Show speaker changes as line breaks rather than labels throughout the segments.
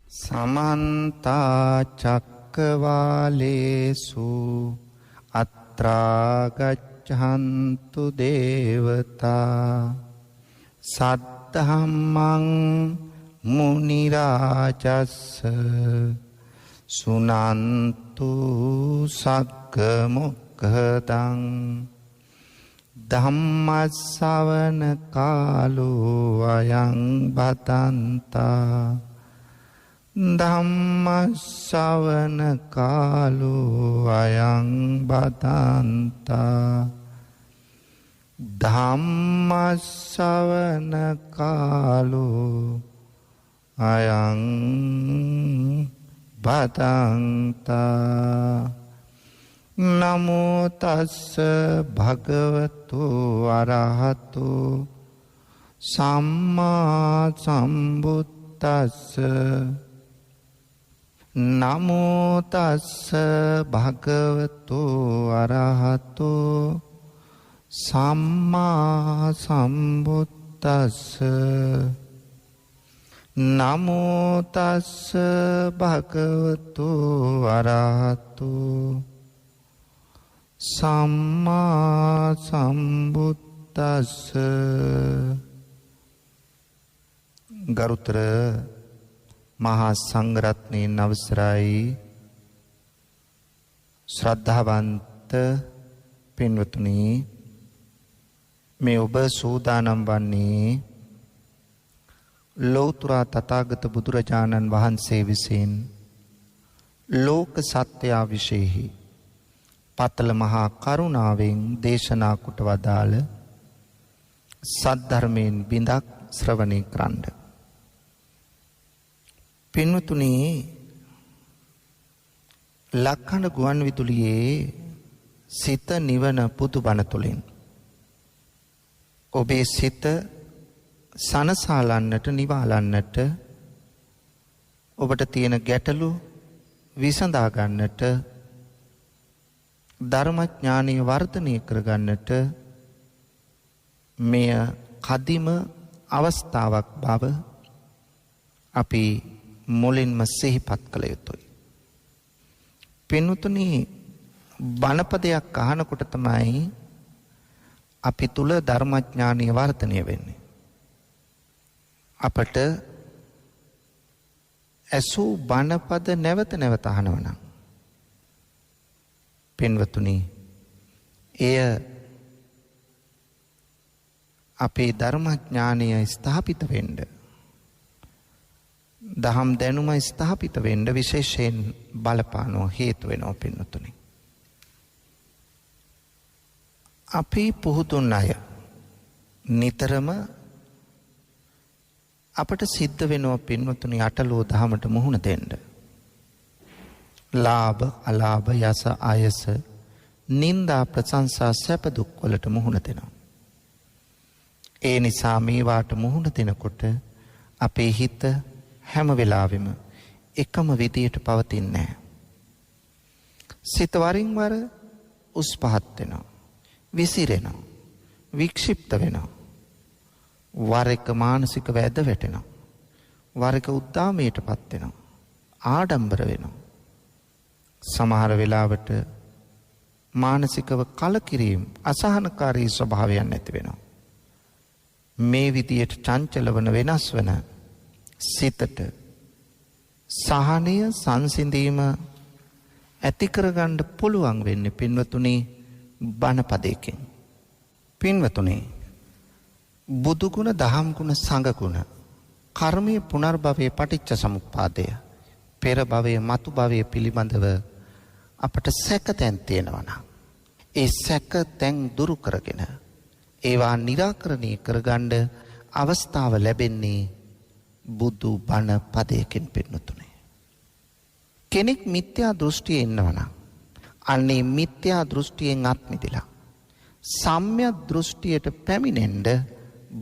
समन्ता चक्रवालेषु अत्रा गच्छन्तु देवता सद्धम्मं मुनिराजस्स सुनन्तु सग्गमुग्गदं ධම්මස්සවන කාලෝ අයං බදන්තා ධම්මස්සවන කාලෝ අයං බදන්තා ධම්මස්සවන කාලෝ අයං බදන්තා නමෝ තස්ස භගවතු අරහතු සම්මා සම්බුද්දස්ස නමෝ තස්ස භගවතු අරහතු සම්මා සම්බුද්දස්ස නමෝ තස්ස භගවතු අරහතු සම්මා සම්බුද්දස්ස. ගරුතර මහා සංඝරත්නයන් අවසරයි ශ්‍රද්ධාවන්ත පින්වතුනි, මේ ඔබ සූදානම් වන්නේ ලෞතර තථාගත බුදුරජාණන් වහන්සේ විසින් ලෝක සත්‍යය විශේෂයි පතල මහා කරුණාවෙන් දේශනා කොට වදාළ සද්ධර්මයෙන් බිඳක් ශ්‍රවණය කරන්න. පින්වතුනි, ලක්කන ගුවන් විදුලියේ සිත නිවන පුදුබණ තුළින් ඔබේ සිත සනසාලන්නට නිවාලන්නට ඔබට තියෙන ගැටලු විසඳා ගන්නට ධර්මඥානය වර්ධනය කරගන්නට මෙය කදිම අවස්ථාවක් බව අපි මුලින්ම සිහිපත් කළ යුතුයි. පින්වතුනි, බණපදයක් අහනකොට තමයි අපි තුල ධර්මඥානය වර්ධනය වෙන්නේ. අපට ඇසූ බණපද නැවත නැවත අහනවා නම් පින්වතුනි, එය අපේ ධර්මඥානය ස්ථාපිත වෙන්න, දහම් දැනුම ස්ථාපිත වෙන්න විශේෂයෙන් බලපානවා, හේතු වෙනවා. පින්වතුනි, අපි පුහුදුන් අය නිතරම අපට සිද්ධ වෙනවා පින්වතුනි අටලෝ දහමට මුහුණ දෙන්න. ලාභ අලාභ යස ආයස නින්දා ප්‍රශංසා සැප දුක් වලට මුහුණ දෙනවා. ඒ නිසා මේවාට මුහුණ දෙනකොට අපේ හිත හැම වෙලාවෙම එකම විදියට පවතින්නේ නැහැ. සිත වරින් වර උස් පහත් වෙනවා, විසිරෙනවා, වික්ෂිප්ත වෙනවා. වර එක මානසික වැද වැටෙනවා, වර එක උද්දාමයටපත් වෙනවා, ආඩම්බර වෙනවා. සමහර වෙලාවට මානසිකව කලකිරීම, අසහනකාරී ස්වභාවයන් ඇති වෙනවා. මේ විදියට චංචල වන වෙනස් වන සිතට සහනය සංසිඳීම ඇති කරගන්න පුළුවන් වෙන්නේ පින්වතුනි බණපදයකින්. පින්වතුනි, බුදු ගුණ, දහම් ගුණ, සංඝ ගුණ, කර්මයේ පුනර්භවයේ පටිච්ච සමුප්පාදය, පෙර භවයේ මතු භවයේ පිළිබඳව අපට සැකතැන් තියෙනවා නම් ඒ සැකතැන් දුරු කරගෙන ඒවා निराකරණය කරගන්න අවස්ථාව ලැබෙන්නේ බුදු බණ පදයකින්. පින්වතුනි, කෙනෙක් මිත්‍යා දෘෂ්ටියේ ඉන්නවනම් අන්නේ මිත්‍යා දෘෂ්ටියෙන් අත් මිදලා සම්‍යක් දෘෂ්ටියට පැමිණෙන්න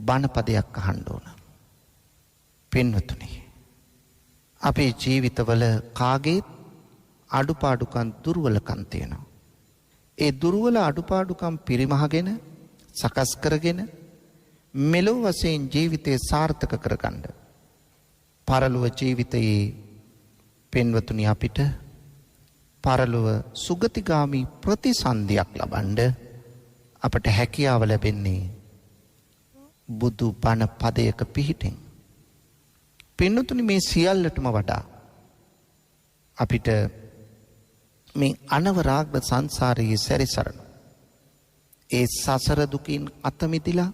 බණ පදයක් අහන්න ඕන. පින්වතුනි, අපේ ජීවිතවල කාගේත් අඩුපාඩුකම් දුර්වලකම් තියෙනවා. ඒ දුර්වල අඩුපාඩුකම් පරිමහගෙන සකස් කරගෙන මෙලොව වශයෙන් ජීවිතේ සාර්ථක කරගන්න, පරලොව ජීවිතයේ පින්වතුනි අපිට පරලොව සුගතිගාමි ප්‍රතිසන්දියක් ලබන්න අපට හැකියාව ලැබෙන්නේ බුදු බණ පදයක පිහිටෙන්. පින්වතුනි මේ සියල්ලටම වඩා අපිට මේ අනවරාග්‍ර සංසාරයේ සැරිසරන ඒ සසර දුකින් අත මිදිලා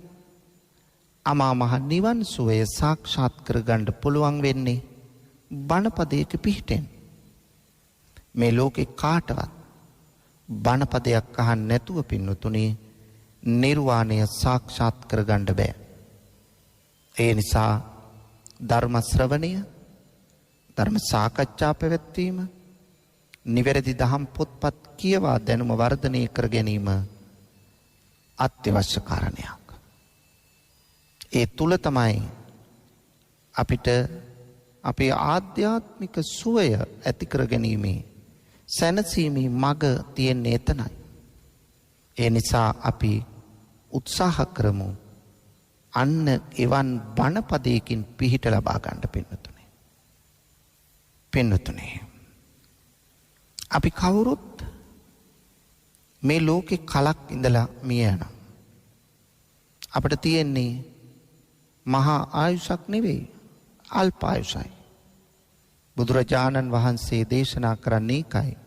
අමා මහ නිවන් සුවය සාක්ෂාත් කරගන්න පුළුවන් වෙන්නේ බණපදයක පිහිටෙන්. මේ ලෝකේ කාටවත් බණපදයක් අහන්න නැතුව පින්වතුනි නිර්වාණය සාක්ෂාත් කරගන්න බෑ. ඒ නිසා ධර්ම ශ්‍රවණය, ධර්ම සාකච්ඡා පැවැත්වීම, නිවැරදි දහම් පොත්පත් කියවා දැනුම වර්ධනය කර ගැනීම අත්‍යවශ්‍ය කාරණයක්. ඒ තුල තමයි අපිට අපේ ආධ්‍යාත්මික සුවය ඇති කර ගැනීමේ සැනසීමේ මඟ තියෙන්නේ එතනයි. ඒ නිසා අපි උත්සාහ කරමු අන්න එවන් බණපදයකින් පිහිට ලබා ගන්න පින්වතුනි. පින්වතුනි අපි කවුරුත් මේ ලෝකේ කලක් ඉඳලා මිය යනවා. අපිට තියෙන්නේ මහා ආයුෂක් නෙවෙයි, අල්ප ආයුෂයි. බුදුරජාණන් වහන්සේ දේශනා කරන්නේ ඒකයි.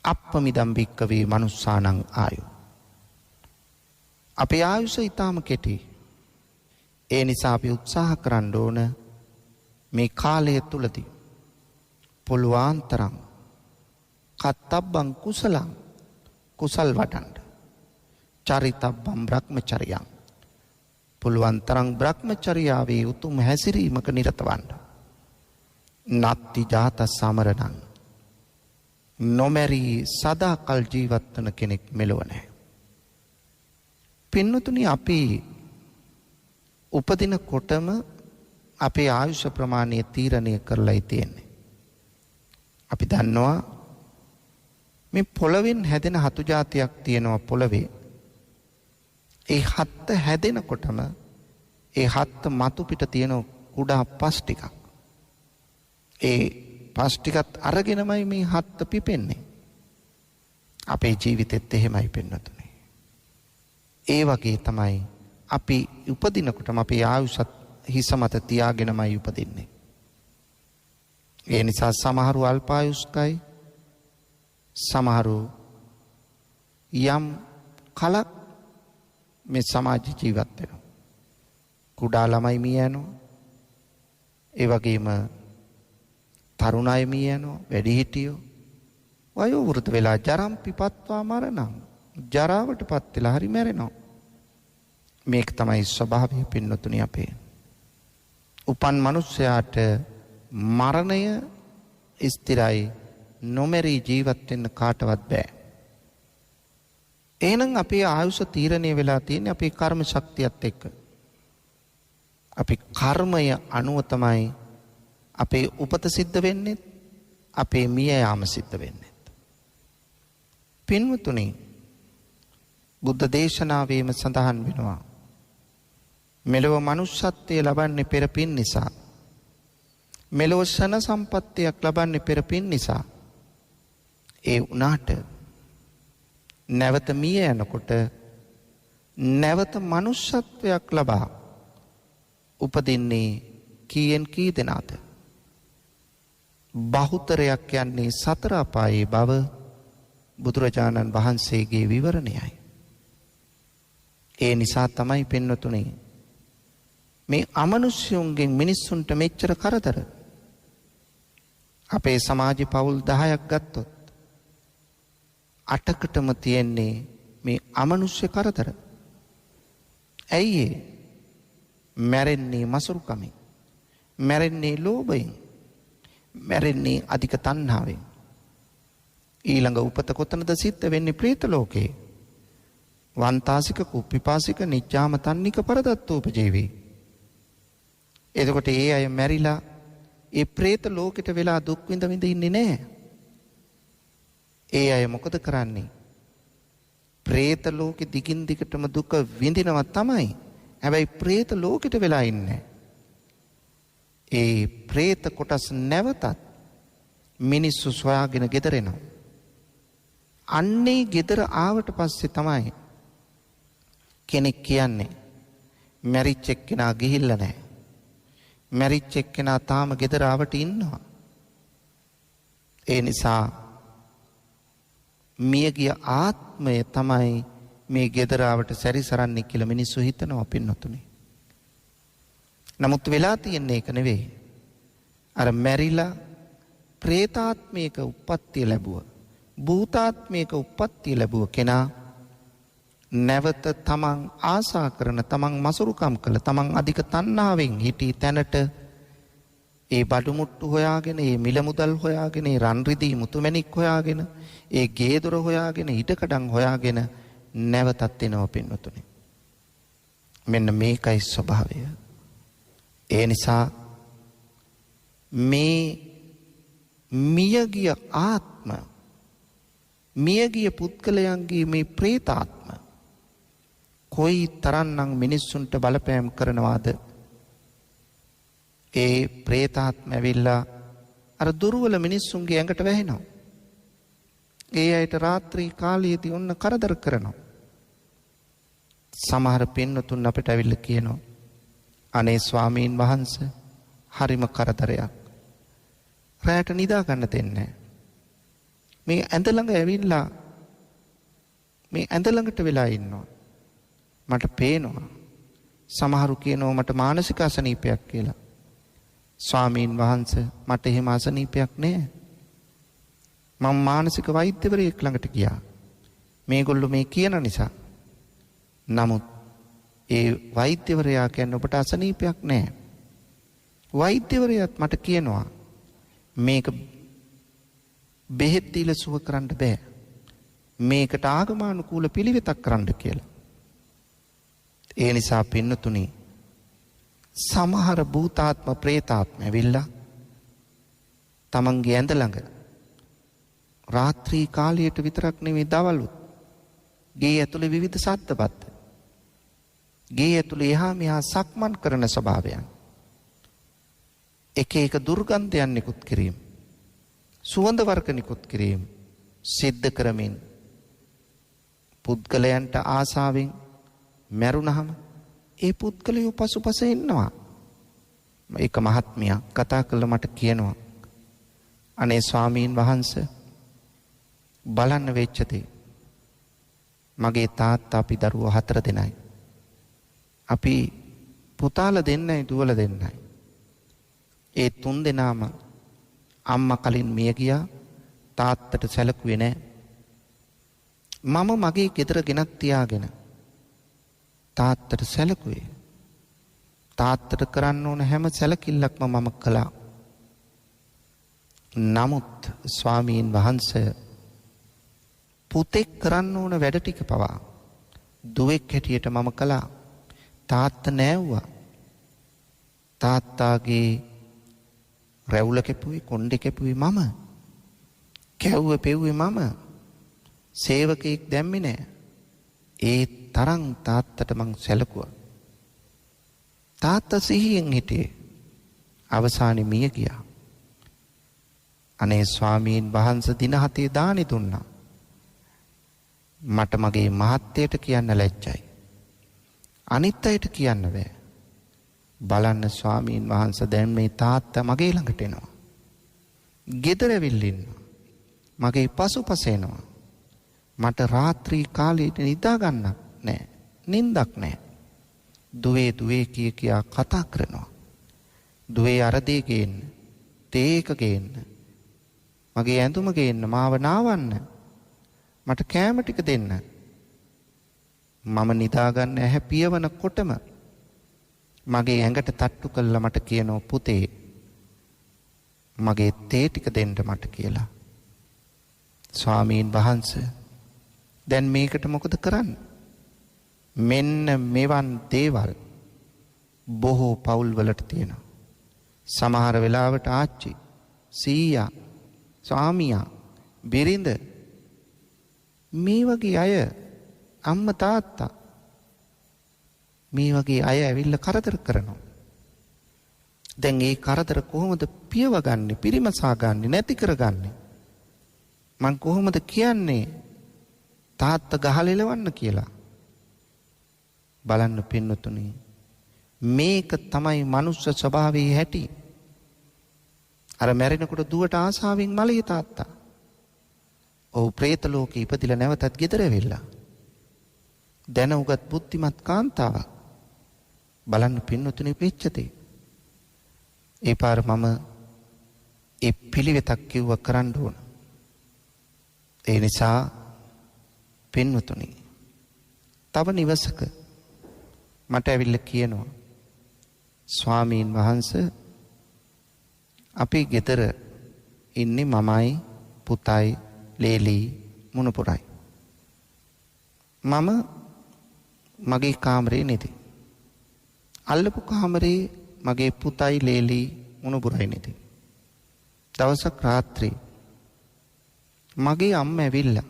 අප්පමිදම් භික්කවේ මනුස්සානං ආයු. අපේ ආයුෂ ඊටාම කෙටි. ඒ නිසා අපි උත්සාහ කරන්න ඕන මේ කාලය තුලදී පුළුවන් තරම් කත්තබ්බං කුසලං කුසල් වඩන්න. චරිතබ්බං බ්‍රහ්මචර්යං පුළුවන් තරම් බ්‍රහ්මචර්යාවේ උතුම් හැසිරීමක නිරත වන්න. නත්ති ජාත සමරණං නොමැරී සදාකල් ජීවත් වන කෙනෙක් මෙලොව නැහැ. පින්වතුනි අපි උපදින කොටම අපේ ආයුෂ ප්‍රමාණය තීරණය කරලායි තියෙන්නේ. අපි දන්නවා මේ පොළවෙන් හැදෙන හතු జాතියක් තියෙනවා පොළවේ. ඒ හත්ත හැදෙනකොටම ඒ හත්ත මතු පිට තියෙන කුඩා පස් ටිකක්. ඒ පස් ටිකත් අරගෙනමයි මේ හත්ත පිපෙන්නේ. අපේ ජීවිතෙත් එහෙමයි පින්වතුනි. ඒ වගේ තමයි අපි උපදිනකොටම අපේ ආයුෂත් හිස මත තියාගෙනමයි උපදින්නේ. ඒ නිසා සමහරු අල්පායුෂ්කයි, සමහරු යම් කලක් මේ සමාජ ජීවත් වෙනවා. කුඩා ළමයි මිය යනවා. ඒ වගේම තරුණ අය මිය යනවා, වැඩිහිටියෝ. වයෝ වෘද්ධ වෙලා ජරම් පිපත්වා මරණං. ජරාවටපත් වෙලා හරි මැරෙනවා. මේක තමයි ස්වභාවය පින්නතුනි අපේ. උපන් මිනිසයාට මරණය ස්ථිරයි, නොමැරී ජීවත් වෙන්න කාටවත් බෑ. එහෙනම් අපේ ආයුෂ තීරණය වෙලා තියෙන්නේ අපේ කර්ම ශක්තියත් එක්ක. අපි කර්මය අනුව තමයි අපේ උපත සිද්ධ වෙන්නේ, අපේ මිය යාම සිද්ධ වෙන්නේ. පින්වතුනි බුද්ධ දේශනාවේම සඳහන් වෙනවා මෙලොව මනුෂ්‍යත්වයේ ලබන්නේ පෙර පින් නිසා. මෙලොව ශන සම්පත්තියක් ලබන්නේ පෙර පින් නිසා. ඒ උනාට නැවත මිය යනකොට නැවත මනුෂ්‍යත්වයක් ලබා උපදින්නේ කීයෙන් කී දෙනාද? බහුතරයක් යන්නේ සතර අපායේ බව බුදුරජාණන් වහන්සේගේ විවරණයයි. ඒ නිසා තමයි පින්වතුනි මේ අමනුෂ්‍යයන්ගෙන් මිනිස්සුන්ට මෙච්චර කරදර. අපේ සමාජේ පවුල් 10ක් ගත්තොත් 8කටම තියෙන්නේ මේ අමනුෂ්‍ය කරදර. ඇයි ඒ? මැරෙන්නේ මසුරුකමින්, මැරෙන්නේ ලෝභයෙන්, මැරෙන්නේ අධික තණ්හාවෙන්. ඊළඟ උපත කොතනද සිද්ධ වෙන්නේ? പ്രേත ලෝකේ. වන්තාසික කුප්පිපාසික නිච්ඡාම තන්නික පරදත්තෝපජීවී. එතකොට ඒ අය මැරිලා ඒ പ്രേත ලෝකෙට වෙලා දුක් විඳ විඳ ඉන්නේ නැහැ. ඒ අය මොකද කරන්නේ? പ്രേත ලෝකෙ දිගින් දිගටම දුක විඳිනවා තමයි. හැබැයි പ്രേත ලෝකෙට වෙලා ඉන්නේ. ඒ പ്രേත කොටස් නැවතත් මිනිස්සු සොයාගෙන ගෙදර එනවා. අන්නේ ගෙදර ආවට පස්සේ තමයි කෙනෙක් කියන්නේ මැරිච්ච එක්කෙනා ගිහිල්ලා නැහැ. මැරිච්ච එක්කෙනා තාම ගෙදර ආවට ඉන්නවා. ඒ නිසා මියගිය ආත්මය තමයි මේ ගෙදර ආවට සැරිසරන්නේ කියලා මිනිස්සු හිතනවා පින්නතුනේ. නමුත් වෙලා තියෙන්නේ ඒක නෙවෙයි. අර මැරිලා പ്രേතාත්මික උප්පත්තිය ලැබුව, භූතාත්මික උප්පත්තිය ලැබුව කෙනා නැවත තමන් ආසා කරන, තමන් මසුරුකම් කළ, තමන් අධික තණ්හාවෙන් හිටි තැනට ඒ බඩු මුට්ටු හොයාගෙන, ඒ මිල මුදල් හොයාගෙන, ඒ රන් රිදී මුතුමැණික් හොයාගෙන, ඒ ගේ දොර හොයාගෙන, ඉඩකඩම් හොයාගෙන නැවතත් එනවා පින්වතුනි. මෙන්න මේකයි ස්වභාවය. ඒ නිසා මේ මියගිය ආත්ම, මියගිය පුද්ගලයන්ගේ මේ പ്രേතාත්ම කොයි තරම්නම් මිනිස්සුන්ට බලපෑම් කරනවාද? ඒ പ്രേතාත්ම ඇවිල්ලා අර දුර්වල මිනිස්සුන්ගේ ඇඟට වැහෙනවා. ඒ අයට රාත්‍රී කාලයේදී ඔන්න කරදර කරනවා. සමහර පින්නතුන් අපිට ඇවිල්ලා කියනවා, අනේ ස්වාමීන් වහන්සේ හරිම කරදරයක්. රැයට නිදා ගන්න දෙන්නේ. මේ ඇඳ ළඟ ඇවිල්ලා මේ ඇඳ ළඟට වෙලා ඉන්නවා. මට පේනවා. සමහරු කියනවා මට මානසික අසනීපයක් කියලා. ස්වාමීන් වහන්සේ මට එහෙම අසනීපයක් නෑ. මම මානසික වෛද්‍යවරයෙක් ළඟට ගියා. මේගොල්ලෝ මේ කියන නිසා. නමුත් ඒ වෛද්‍යවරයා කියන්නේ ඔබට අසනීපයක් නෑ. වෛද්‍යවරයාත් මට කියනවා මේක බෙහෙත් දීලා සුව කරන්න බෑ. මේකට ආගමානුකූල පිළිවෙතක් කරන්න කියලා. ඒ නිසා පින්නතුනි, සමහර භූතාත්ම പ്രേතාත්ම ඇවිල්ලා තමන්ගේ ඇඳ ළඟ රාත්‍රී කාලයට විතරක් නෙවෙයි දවල්ුත් ගේ ඇතුලේ විවිධ සද්දපත්, ගේ ඇතුලේ එහා මෙහා සක්මන් කරන ස්වභාවයන්, එක එක දුර්ගන්ධයන් නිකුත් කිරීම, සුවඳ වර්ග නිකුත් කිරීම සිද්ධ කරමින් පුද්ගලයන්ට ආසාවෙන් මැරුණහම ඒ පුද්ගලයෝ පසුපස ඉන්නවා. ඒක මහත්මියක් කතා කළා මට කියනවා, අනේ ස්වාමීන් වහන්සේ බලන්න වෙච්ච දේ. මගේ තාත්තා අපි දරුවෝ 4 දෙනයි. අපි පුතාලා දෙන්නයි දුවලා දෙන්නයි. ඒ 3 දෙනාම අම්මා කලින් මිය ගියා. තාත්තට සැලකුවේ නැහැ. මම මගේ ගෙදර ගෙනත් තියාගෙන තාත්තට සැලකුවේ. තාත්තට කරන්න ඕන හැම සැලකිල්ලක්ම මම කළා. නමුත් ස්වාමීන් වහන්සේ පුතෙක් කරන්න ඕන වැඩ ටික පවා දුවෙක් හැටියට මම කළා. තාත්තා නෑවුවා. තාත්තාගේ රැවුල කැපුවේ, කොණ්ඩේ කැපුවේ මම. කැවුව පෙව්වේ මම. සේවකයෙක් දැම්මේ නෑ. ඒ තරම් තාත්තට මං සැලකුවා. තාත්තා සිහියෙන් හිටියේ. අවසානයේ මිය ගියා. අනේ ස්වාමීන් වහන්සේ දින 7 දානි දුන්නා. මට මගේ මහත්තයට කියන්න ලැජ්ජයි. අනිත් අයට කියන්න බෑ. බලන්න ස්වාමීන් වහන්සේ දැන් මේ තාත්තා මගේ ළඟට එනවා. ගෙදර ඇවිල්ලා ඉන්නවා. මගේ පසුපස එනවා. මට රාත්‍රී කාලේ නිදා ගන්නක් නෑ. නිින්දක් නෑ. දුවේ දුවේ කියා කතා කරනවා. දුවේ අර දේ ගේන්න, තේක ගේන්න, මගේ ඇඳුම ගේන්න, මාව නාවන්න, මට කෑම ටික දෙන්න. මම නිදා ගන්න ඇහැ පියවනකොටම මගේ ඇඟට තට්ටු කළා මට කියනවා, පුතේ මගේ තේ ටික දෙන්න මට කියලා. ස්වාමීන් වහන්සේ දැන් මේකට මොකද කරන්නේ? මෙන්න මෙවන් දේවල් බොහෝ පවුල් වලට තියෙනවා. සමහර වෙලාවට ආච්චි, සීයා, ස්වාමියා, බිරිඳ මේ වගේ අය, අම්මා තාත්තා මේ වගේ අය ඇවිල්ලා කරදර කරනවා. දැන් ඒ කරදර කොහොමද පියවගන්නේ, පිරිමසා ගන්නේ, නැති කරගන්නේ? මං කොහොමද කියන්නේ තාත්තා ගහලා එලවන්න කියලා? බලන්න පින්නතුනි, මේක තමයි මනුෂ්‍ය ස්වභාවයේ හැටි. අර මැරෙනකොට දුවට ආසාවෙන් මලේ තාත්තා. ඔව් പ്രേත ලෝකේ ඉපදිලා නැවතත් ගෙදර ඇවිල්ලා. දැන උගත් බුද්ධිමත් කාන්තාවක්. බලන්න පින්නතුනි වෙච්ච දේ. ඒ පාර මම ඒ පිළිවෙතක් කිව්ව කරන්න ඕන. ඒ නිසා පින්නතුනි තව නිවසක මට ඇවිල්ලා කියනවා, ස්වාමීන් වහන්සේ අපි ගෙදර ඉන්නේ මමයි පුතයි ලේලි මුණපුරයි. මම මගේ කාමරේ නෙති. අල්ලපු කාමරේ මගේ පුතයි ලේලි මුණපුරයි නෙති. දවසක් රාත්‍රී මගේ අම්මා ඇවිල්ලා,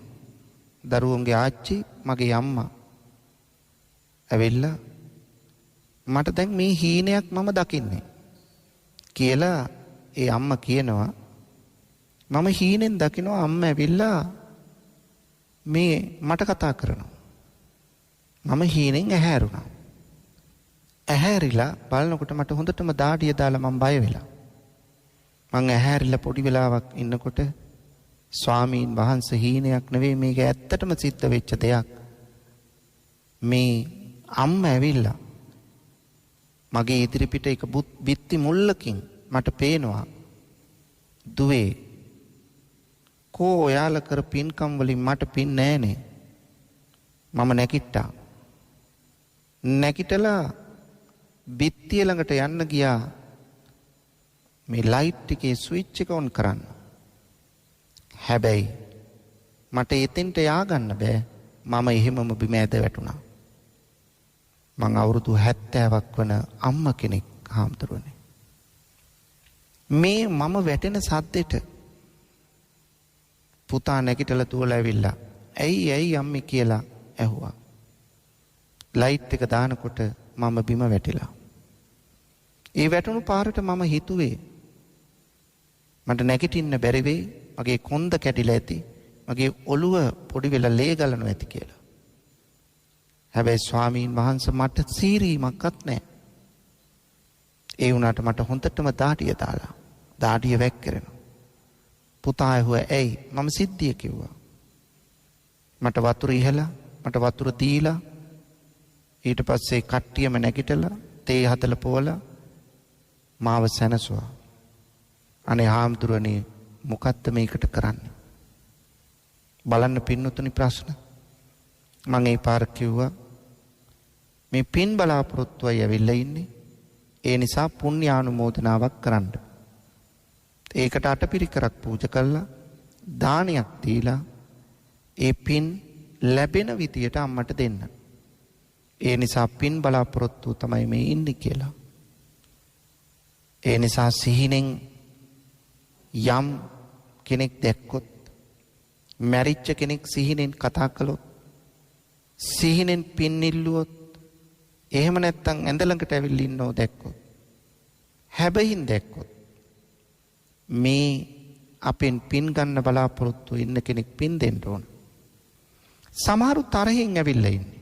දරුවන්ගේ ආච්චි මගේ අම්මා ඇවිල්ලා මට දැන් මේ හීනයක් මම දකින්නේ කියලා ඒ අම්මා කියනවා. මම හීනෙන් දකිනවා අම්මා ඇවිල්ලා මේ මට කතා කරනවා. මම හීනෙන් ඇහැරුණා. ඇහැරිලා බලනකොට මට හොඳටම දාඩිය දාලා මම බය වෙලා. මං ඇහැරිලා පොඩි වෙලාවක් ඉන්නකොට ස්වාමීන් වහන්සේ හීනයක් නෙවෙයි, මේක ඇත්තටම සිද්ධ වෙච්ච දෙයක්. මේ අම්මා ඇවිල්ලා මගේ ඉදිරිපිට එක බිත්ති මුල්ලකින් මට පේනවා, දුවේ කෝ ඔයාලා කර පින්කම් වලින් මට පින් නෑනේ. මම නැගිට්ටා. නැගිටලා බිත්තිය ළඟට යන්න ගියා මේ ලයිට් එකේ ස්විච් එක ඔන් කරන්න. හැබැයි මට එතෙන්ට ය아가න්න බෑ. මම එහෙමම බිම ඇද වැටුණා. මං අවුරුදු 70ක් වන අම්ම කෙනෙක් හාමුදුරුවනේ. මේ මම වැටෙන සද්දෙට පුතා නැගිටලා දුවලා ඇවිල්ලා ඇයි අම්මේ කියලා ඇහුවා. ලයිට් එක දානකොට මම බිම වැටිලා. ඒ වැටුණු පාරට මම හිතුවේ මට නැගිටින්න බැරි වෙයි, මගේ කොන්ද කැඩිලා ඇති, මගේ ඔළුව පොඩි වෙලා ලේ ගලනවා ඇති කියලා. හැබැයි ස්වාමීන් වහන්සේ මට සීරීමක්වත් නැහැ. ඒ වුණාට මට හොඳටම දාඩිය දාලා දාඩිය වැක්කිරෙනවා. පුතා ඇහුවා ඇයි? මම සිද්ධිය කිව්වා. මට වතුර ඉහලා මට වතුර දීලා ඊට පස්සේ කට්ටියම නැගිටලා තේ හදලා පොවලා මාව සැනසුවා. අනේ හාමුදුරනේ මොකද්ද මේකට කරන්නේ? බලන්න පින්නතුනි ප්‍රශ්න. මම ඒ පාර කිව්වා මේ පින් බලාපොරොත්තුවයි ඇවිල්ලා ඉන්නේ. ඒ නිසා පුණ්‍යානුමෝදනාවක් කරන්න. ඒකට අටපිරිකරක් පූජා කළා, දානයක් දීලා ඒ පින් ලැබෙන විදියට අම්මට දෙන්න. ඒ නිසා පින් බලාපොරොත්තු තමයි මේ ඉන්නේ කියලා. ඒ නිසා සිහිනෙන් යම් කෙනෙක් දැක්කොත්, මැරිච්ච කෙනෙක් සිහිනෙන් කතා කළොත්, සිහිනෙන් පින් ඉල්ලුවොත්, එහෙම නැත්නම් ඇඳ ළඟට ඇවිල්ලා ඉන්නව දැක්කොත්, හැබැයින් දැක්කොත්, මේ අපෙන් පින් ගන්න බලාපොරොත්තු ඉන්න කෙනෙක් පින් දෙන්න ඕන. සමහරු තරහින් ඇවිල්ලා ඉන්නේ.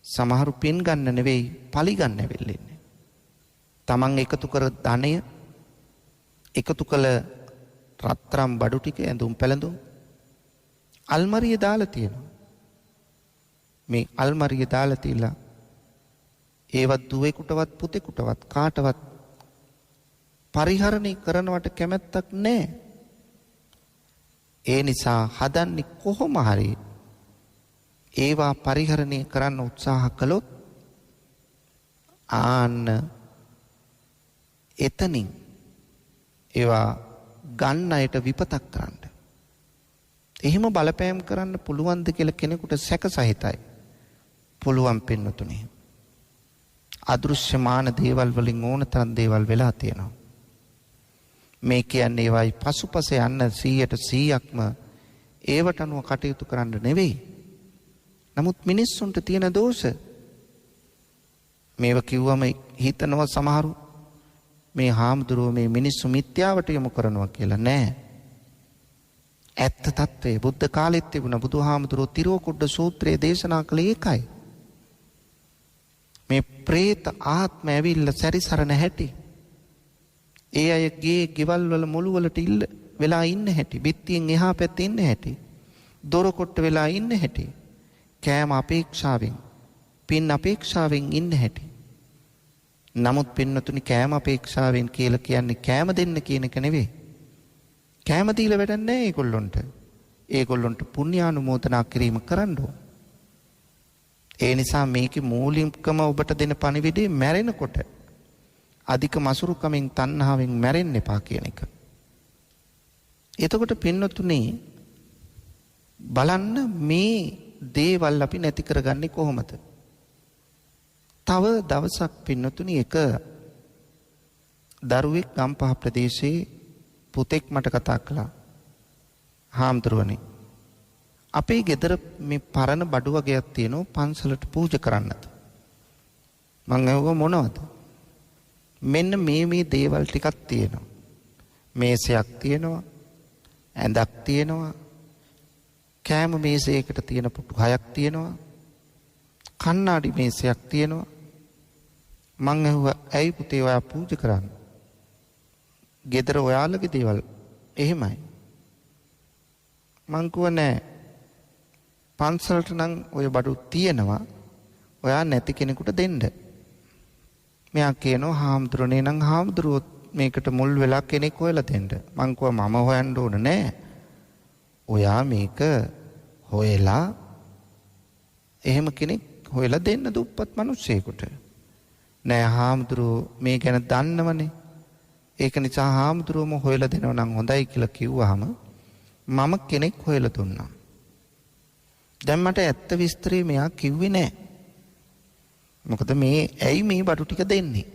සමහරු පින් ගන්න නෙවෙයි පලි ගන්න ඇවිල්ලා ඉන්නේ. තමන් එකතු කර ධනය, එකතු කළ රත්තරම් බඩු ටික, ඇඳුම් පැළඳුම් අල්මාරියේ දාලා තියෙනවා. මේ අල්මාරියේ දාලා තියලා ඒවත් දුවෙකුටවත් පුතෙකුටවත් කාටවත් පරිහරණය කරනවට කැමැත්තක් නැහැ. ඒ නිසා හදන්නේ කොහොම හරි ඒවා පරිහරණය කරන්න උත්සාහ කළොත් ආන්න එතනින් ඒවා ගන්න අයට විපතක් කරන්න. එහෙම බලපෑම් කරන්න පුළුවන්ද කියලා කෙනෙකුට සැක සහිතයි. පුළුවන් පින්නතුනේ. අදෘශ්‍යමාන දේවල් වලින් ඕන තරම් දේවල් වෙලා තියෙනවා. මේ කියන්නේ ඒවයි පසුපස යන්න 100%ක්ම ඒවට අනුව කටයුතු කරන්න නෙවෙයි. නමුත් මිනිස්සුන්ට තියෙන දෝෂ මේව කිව්වම හිතනවා සමහරු මේ හාමුදුරුවෝ මේ මිනිස්සු මිත්‍යාවට යොමු කරනවා කියලා නෑ. ඇත්ත තත්ත්වය බුද්ධ කාලෙත් තිබුණ බුදුහාමුදුරුවෝ තිරෝකුඩ්ඩ සූත්‍රයේ දේශනා කළේ ඒකයි. මේ ප්‍රේත ආත්ම ඇවිල්ල සැරිසරන හැටි. ඒ අයගේ ගෙවල් වල මුළු වලට ඉල්ල වෙලා ඉන්න හැටි. බිත්තියෙන් එහා පැත්තේ ඉන්න හැටි. දොරකොට්ට වෙලා ඉන්න හැටි. කෑම අපේක්ෂාවෙන් පින් අපේක්ෂාවෙන් ඉන්න හැටි. නමුත් පින්නතුනි කෑම අපේක්ෂාවෙන් කියලා කියන්නේ කෑම දෙන්න කියන එක නෙවෙයි. කෑම දීලා වැඩක් නැහැ ඒගොල්ලොන්ට. ඒගොල්ලොන්ට පුණ්‍යානුමෝදනා කිරීම කරන්න ඕන. ඒ නිසා මේකේ මූලිකම ඔබට දෙන පණිවිඩය මැරෙනකොට අධික මසුරුකමින් තණ්හාවෙන් මැරෙන්න එපා කියන එක. එතකොට පින්නතුනි බලන්න මේ දේවල් අපි නැති කරගන්නේ කොහොමද? තව දවසක් පින්නතුනි එක දරුවෙක් ගම්පහ ප්‍රදේශයේ පුතෙක් මට කතා කළා. හාමුදුරුවනේ අපේ ගෙදර මේ පරණ බඩු වගේක් තියෙනවා පන්සලට පූජා කරන්නද? මං ඇහුවා මොනවද? මෙන්න මේ දේවල් ටිකක් තියෙනවා. මේසයක් තියෙනවා, ඇඳක් තියෙනවා, කෑම මේසයකට තියෙන පුටු 6ක් තියෙනවා, කණ්ණාඩි මේසයක් තියෙනවා. මං ඇහුවා ඇයි පුතේ ඔයා පූජා කරන්නේ? ගෙදර ඔයාලගේ දේවල් එහෙමයි. මං කිව්වා නෑ පන්සලට නම් ඔය බඩු තියෙනවා ඔයා නැති කෙනෙකුට දෙන්න. මෙයා කියනවා හාමුදුරනේ නම් හාමුදුරුවෝ මේකට මුල් වෙලා කෙනෙක් හොයලා දෙන්න. මං කිව්වා මම හොයන්න ඕන නෑ. ඔයා මේක හොයලා එහෙම කෙනෙක් හොයලා දෙන්න දුප්පත් මිනිස්සෙකුට. නෑ හාමුදුරුවෝ මේ ගැන දන්නවනේ. ඒක නිසා හාමුදුරුවෝම හොයලා දෙනවා නම් හොඳයි කියලා කිව්වහම මම කෙනෙක් හොයලා දුන්නා. දැන් මට ඇත්ත විස්තරේ මෙයා කිව්වේ නෑ. මොකද මේ ඇයි මේ බඩු ටික දෙන්නේ?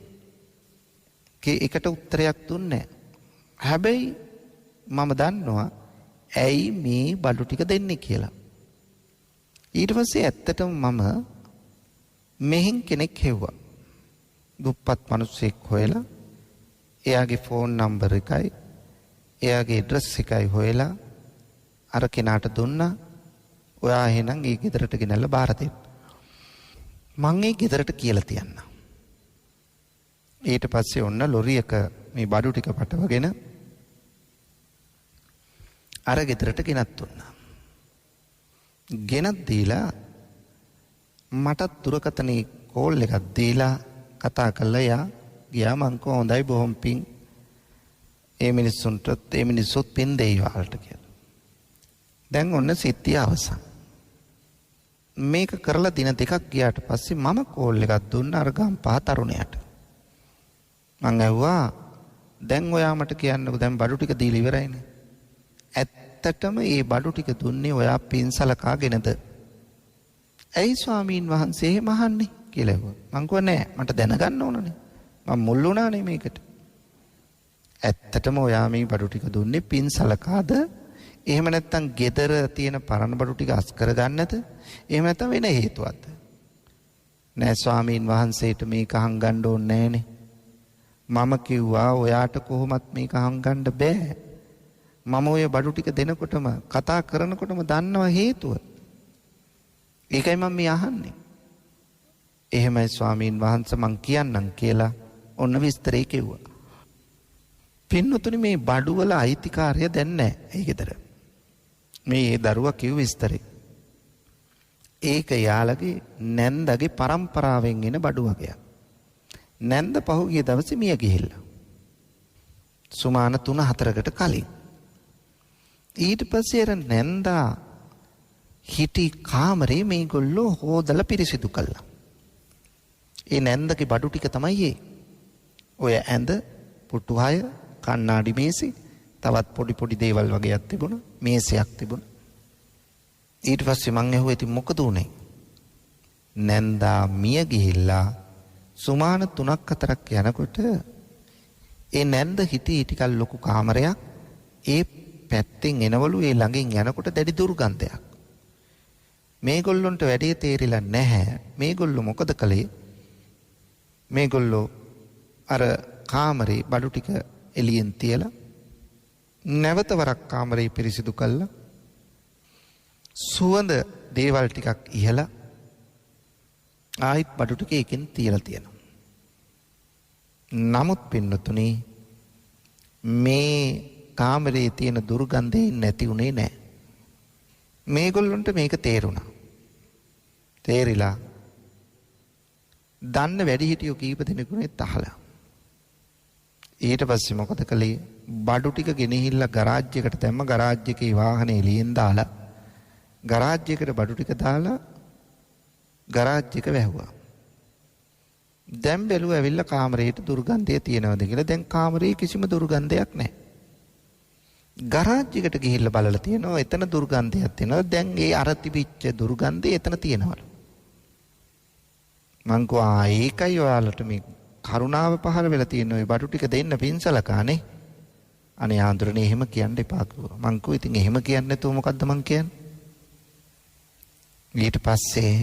ඒකට උත්තරයක් දුන්නේ නෑ. හැබැයි මම දන්නවා ඇයි මේ බඩු ටික දෙන්නේ කියලා. ඊට පස්සේ ඇත්තටම මම මෙහෙන් කෙනෙක් හෙව්වා. දුප්පත් මිනිස්සෙක් හොයලා එයාගේ ෆෝන් නම්බර් එකයි එයාගේ ඇඩ්‍රස් එකයි හොයලා අර කෙනාට දුන්නා. ඔයා එහෙනම් ඒ ගෙදරට ගෙනල්ලා බාර දෙන්න. මං ඒ ගෙදරට කියලා තියන්න. ඊට පස්සේ ඔන්න ලොරියක මේ බඩු ටික පටවගෙන අර ගෙදරට ගෙනත් දුන්නා. ගෙනත් දීලා මටත් දුරකථනයේ කෝල් එකක් දීලා කතා කළා. යා ගියා මං කෝ හොඳයි බොහොම පිං. ඒ මිනිස්සුත් පින් දෙයි ඔයාලට කියලා. දැන් ඔන්න සිද්ධිය අවසන්. මේක කරලා දින 2ක් ගියාට පස්සේ මම කෝල් එකක් දුන්නා අර ගම්පහ තරුණයාට. මං ඇහුවා දැන් ඔයා මට කියන්නකෝ දැන් බඩු ටික දීලා ඉවරයිනේ. ඇත්තටම මේ බඩු ටික දුන්නේ ඔයා පින් සලකාගෙනද? ඇයි ස්වාමීන් වහන්සේ එහෙම අහන්නේ කියලා ඇහුවා. මං කිව්වා නෑ මට දැනගන්න ඕනනේ. මම මුල් වුණානේ මේකට. ඇත්තටම ඔයා මේ බඩු ටික දුන්නේ පින් සලකාද? එහෙම නැත්නම් ගෙදර තියෙන පරණ බඩු ටික අස් කරගන්නද? එහෙම නැත්නම් වෙන හේතුවක්ද? නෑ ස්වාමීන් වහන්සේට මේක හංගන්න ඕනේ නෑනේ. මම කිව්වා ඔයාට කොහොමත් මේක හංගන්න බෑ. මම ඔය බඩු ටික දෙනකොටම කතා කරනකොටම දන්නවා හේතුව. ඒකයි මම මේ අහන්නේ. එහෙමයි ස්වාමීන් වහන්සේ මං කියන්නම් කියලා ඔන්න විස්තරේ කිව්වා. පින්නතුනි මේ බඩු වල අයිතිකාරය දැන් නැහැ ඒ ගෙදර. මේ දරුවා කිව් විස්තරේ. ඒක යාළගේ නැන්දගේ පරම්පරාවෙන් එන බඩු වගයක්. නැන්ද පහුගිය දවසේ මිය ගිහිල්ලා. සුමාන 3-4කට කලින්. ඊට පස්සේ අර නැන්දා හිටි කාමරේ මේගොල්ලෝ හොදලා පිරිසිදු කළා. ඒ නැන්දගේ බඩු ටික තමයි ඒ. ඔය ඇඳ, පුටු 6, කණ්ණාඩි මේසෙ, තවත් පොඩි දේවල් වගේක් තිබුණා. මේසයක් තිබුණා. ඊට පස්සේ මං ඇහුවා ඉතින් මොකද උනේ? නැන්දා මිය ගිහිල්ලා සුමාන 3-4ක් යනකොට ඒ නැන්ද හිටි ටිකක් ලොකු කාමරයක්. ඒ පැත්තෙන් එනවලු ඒ ළඟින් යනකොට දැඩි දුර්ගන්ධයක්. මේගොල්ලොන්ට වැඩේ තේරිලා නැහැ. මේගොල්ලෝ මොකද කළේ? මේගොල්ලෝ අර කාමරේ බඩු ටික එළියෙන් තියලා නැවත වරක් කාමරේ පිරිසිදු කළා. සුවඳ දේවල් ටිකක් ඉහලා ආයිත් බඩු ටික එකෙන් තියලා තියෙනවා. නමුත් පින්නතුනි මේ කාමරේ තියෙන දුර්ගන්ධය නැති උනේ නැහැ. මේගොල්ලන්ට මේක තේරුණා. තේරිලා දන්න වැඩිහිටියෝ කීප දෙනෙකුනේ අහලා. ඊට පස්සේ මොකද කළේ? බඩු ටික ගෙනහිල්ලා ගරාජ් එකට දැම්ම. ගරාජ් එකේ වාහනේ එළියෙන් දාලා ගරාජ් එකට බඩු ටික දාලා ගරාජ් එක වැහුවා. දැන් බැලුවා ඇවිල්ලා කාමරේට දුර්ගන්ධය තියෙනවද කියලා. දැන් කාමරේ කිසිම දුර්ගන්ධයක් නැහැ. ගරාජ් එකට ගිහිල්ලා බලලා තියෙනවා එතන දුර්ගන්ධයක් තියෙනවා. දැන් ඒ අර තිබිච්ච දුර්ගන්ධය එතන තියෙනවලු. මං කිව්වා ඒකයි ඔයාලට මේ කරුණාව පහළ වෙලා තියෙන ඔය බඩු ටික දෙන්න පින්සලකානේ. අනේ ආන්දරනේ එහෙම කියන්න එපා කිව්වා. මං කිව්වා ඉතින් එහෙම කියන්නේ නැතුව මොකද්ද මං කියන්නේ? ඊට පස්සේ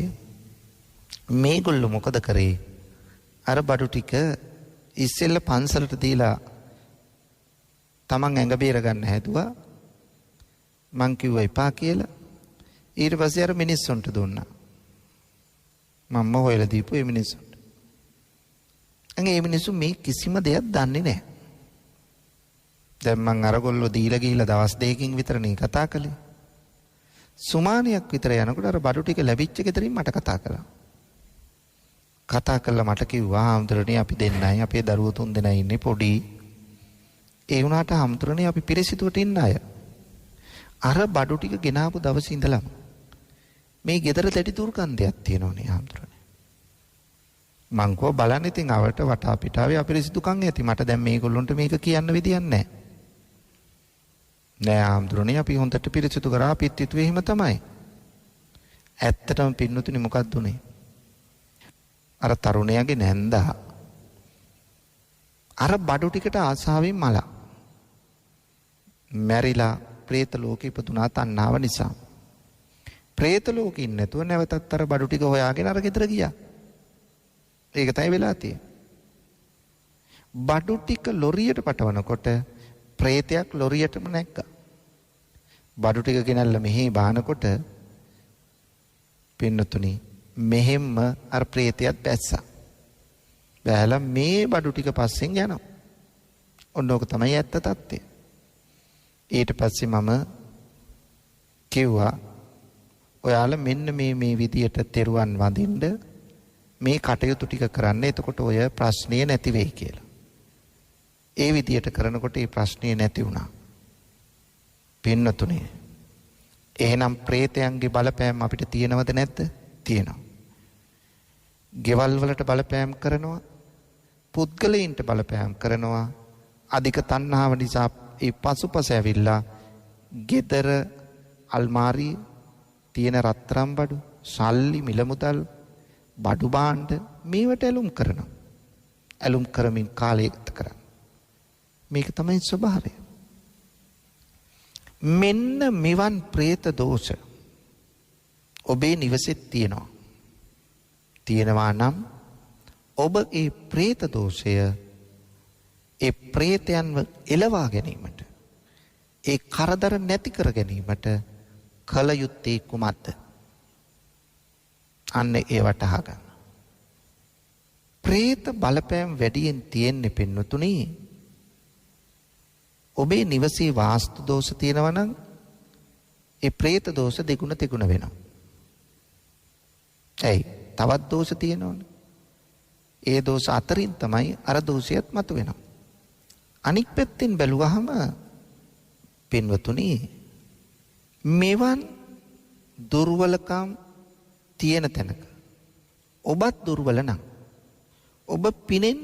මේගොල්ලෝ මොකද කරේ? අර බඩු ටික ඉස්සෙල්ල පන්සලට දීලා තමන් ඇඟ බේර ගන්න හැදුවා. මං කිව්වා එපා කියලා. ඊට පස්සේ අර මිනිස්සුන්ට දුන්නා. මම්ම හොයලා දීපු ඒ මිනිස්සුන්ට. ඒ මිනිස්සු මේ කිසිම දෙයක් දන්නේ නැහැ. දැන් මං අරගොල්ලෝ දීලා ගිහිල්ලා දවස් දෙකකින් විතරනේ කතා කළේ. සුමානියක් විතර යනකොට අර බඩු ටික ලැබිච්ච ගෙදරින් මට කතා කළා. කතා කළා මට කිව්වා ආම්තරණේ අපි දෙන්නයි අපේ දරුවෝ 3 දෙනා ඉන්නේ පොඩි. ඒ වුණාට ආම්තරණේ අපි පිරිසිදුවට ඉන්න අය. අර බඩු ටික ගෙනාපු දවසේ ඉඳලම මේ ගෙදර දැඩි දුර්ගන්ධයක් තියෙනවනේ ආම්තරණේ. මං කෝ බලන්න ඉතින් අවට වටා පිටාවේ අපිරිසිදුකම් ඇති. මට දැන් මේගොල්ලොන්ට මේක කියන්න විදියක් නැහැ. නෑ ආම්දුරනේ අපි හොඳට පිරිසිදු කරා අපිත් හිතුවේ එහෙම තමයි. ඇත්තටම පින්නතුනි මොකක්ද උනේ? අර තරුණයාගේ නැන්දා අර බඩු ටිකට ආසාවෙන් මලා මැරිලා പ്രേත ලෝකෙ ඉපදුනා තණ්හාව නිසා. പ്രേත ලෝකෙ ඉන්නේ නැතුව නැවතත් අර බඩු ටික හොයාගෙන අර ගෙදර ගියා. ඒක තමයි වෙලා තියෙන්නේ. බඩු ටික ලොරියට පටවනකොට ප්‍රේතයක් ලොරියටම නැග්ගා. බඩු ටික ගෙනල්ලා මෙහි බානකොට පින්නතුනි මෙහෙම්ම අර ප්‍රේතයත් බැස්සා. බැලලා මේ බඩු ටික පස්සෙන් යනවා. ඔන්න ඕක තමයි ඇත්ත తත්ත්වය. ඊට පස්සේ මම කිව්වා ඔයාලා මෙන්න මේ විදියට තෙරුවන් වඳින්න මේ කටයුතු ටික කරන්න. එතකොට ඔය ප්‍රශ්නේ නැති වෙයි කියලා. ඒ විදියට කරනකොට ඒ ප්‍රශ්නේ නැති වුණා. පින්නතුනේ එහෙනම් ප්‍රේතයන්ගේ බලපෑම අපිට තියෙනවද නැද්ද? තියෙනවා. ගෙවල් වලට බලපෑම් කරනවා. පුද්ගලයින්ට බලපෑම් කරනවා. අධික තණ්හාව නිසා ඒ පසුපස ඇවිල්ලා ගෙදර අල්මාරිය තියෙන රත්තරන් බඩු, සල්ලි, මිල මුදල්, බඩු භාණ්ඩ මේවට ඇලුම් කරනවා. ඇලුම් කරමින් කාලය ගත කරනවා. මේක තමයි ස්වභාවය. මෙන්න මෙවන් പ്രേත දෝෂ ඔබේ නිවසෙත් තියෙනවා. තියෙනවා නම් ඔබ ඒ പ്രേත දෝෂය ඒ പ്രേතයන්ව එලවා ගැනීමට, ඒ කරදර නැති කර ගැනීමට කල යුත්තේ කුමක්ද? අන්න ඒ වටහා ගන්න. പ്രേත බලපෑම් වැඩියෙන් තියෙන්නේ පින්නතුනි ඔබේ නිවසේ වාස්තු දෝෂ තියෙනවා නම් ඒ പ്രേත දෝෂ දෙගුණ තෙගුණ වෙනවා. ඇයි? තවත් දෝෂ තියෙනවනේ. ඒ දෝෂ අතරින් තමයි අර දෝෂයත් මතුවෙනවා. අනික් පැත්තෙන් බැලුවහම පින්වතුනි මෙවන් දුර්වලකම් තියෙන තැනක ඔබත් දුර්වල නම්, ඔබ පිනෙන්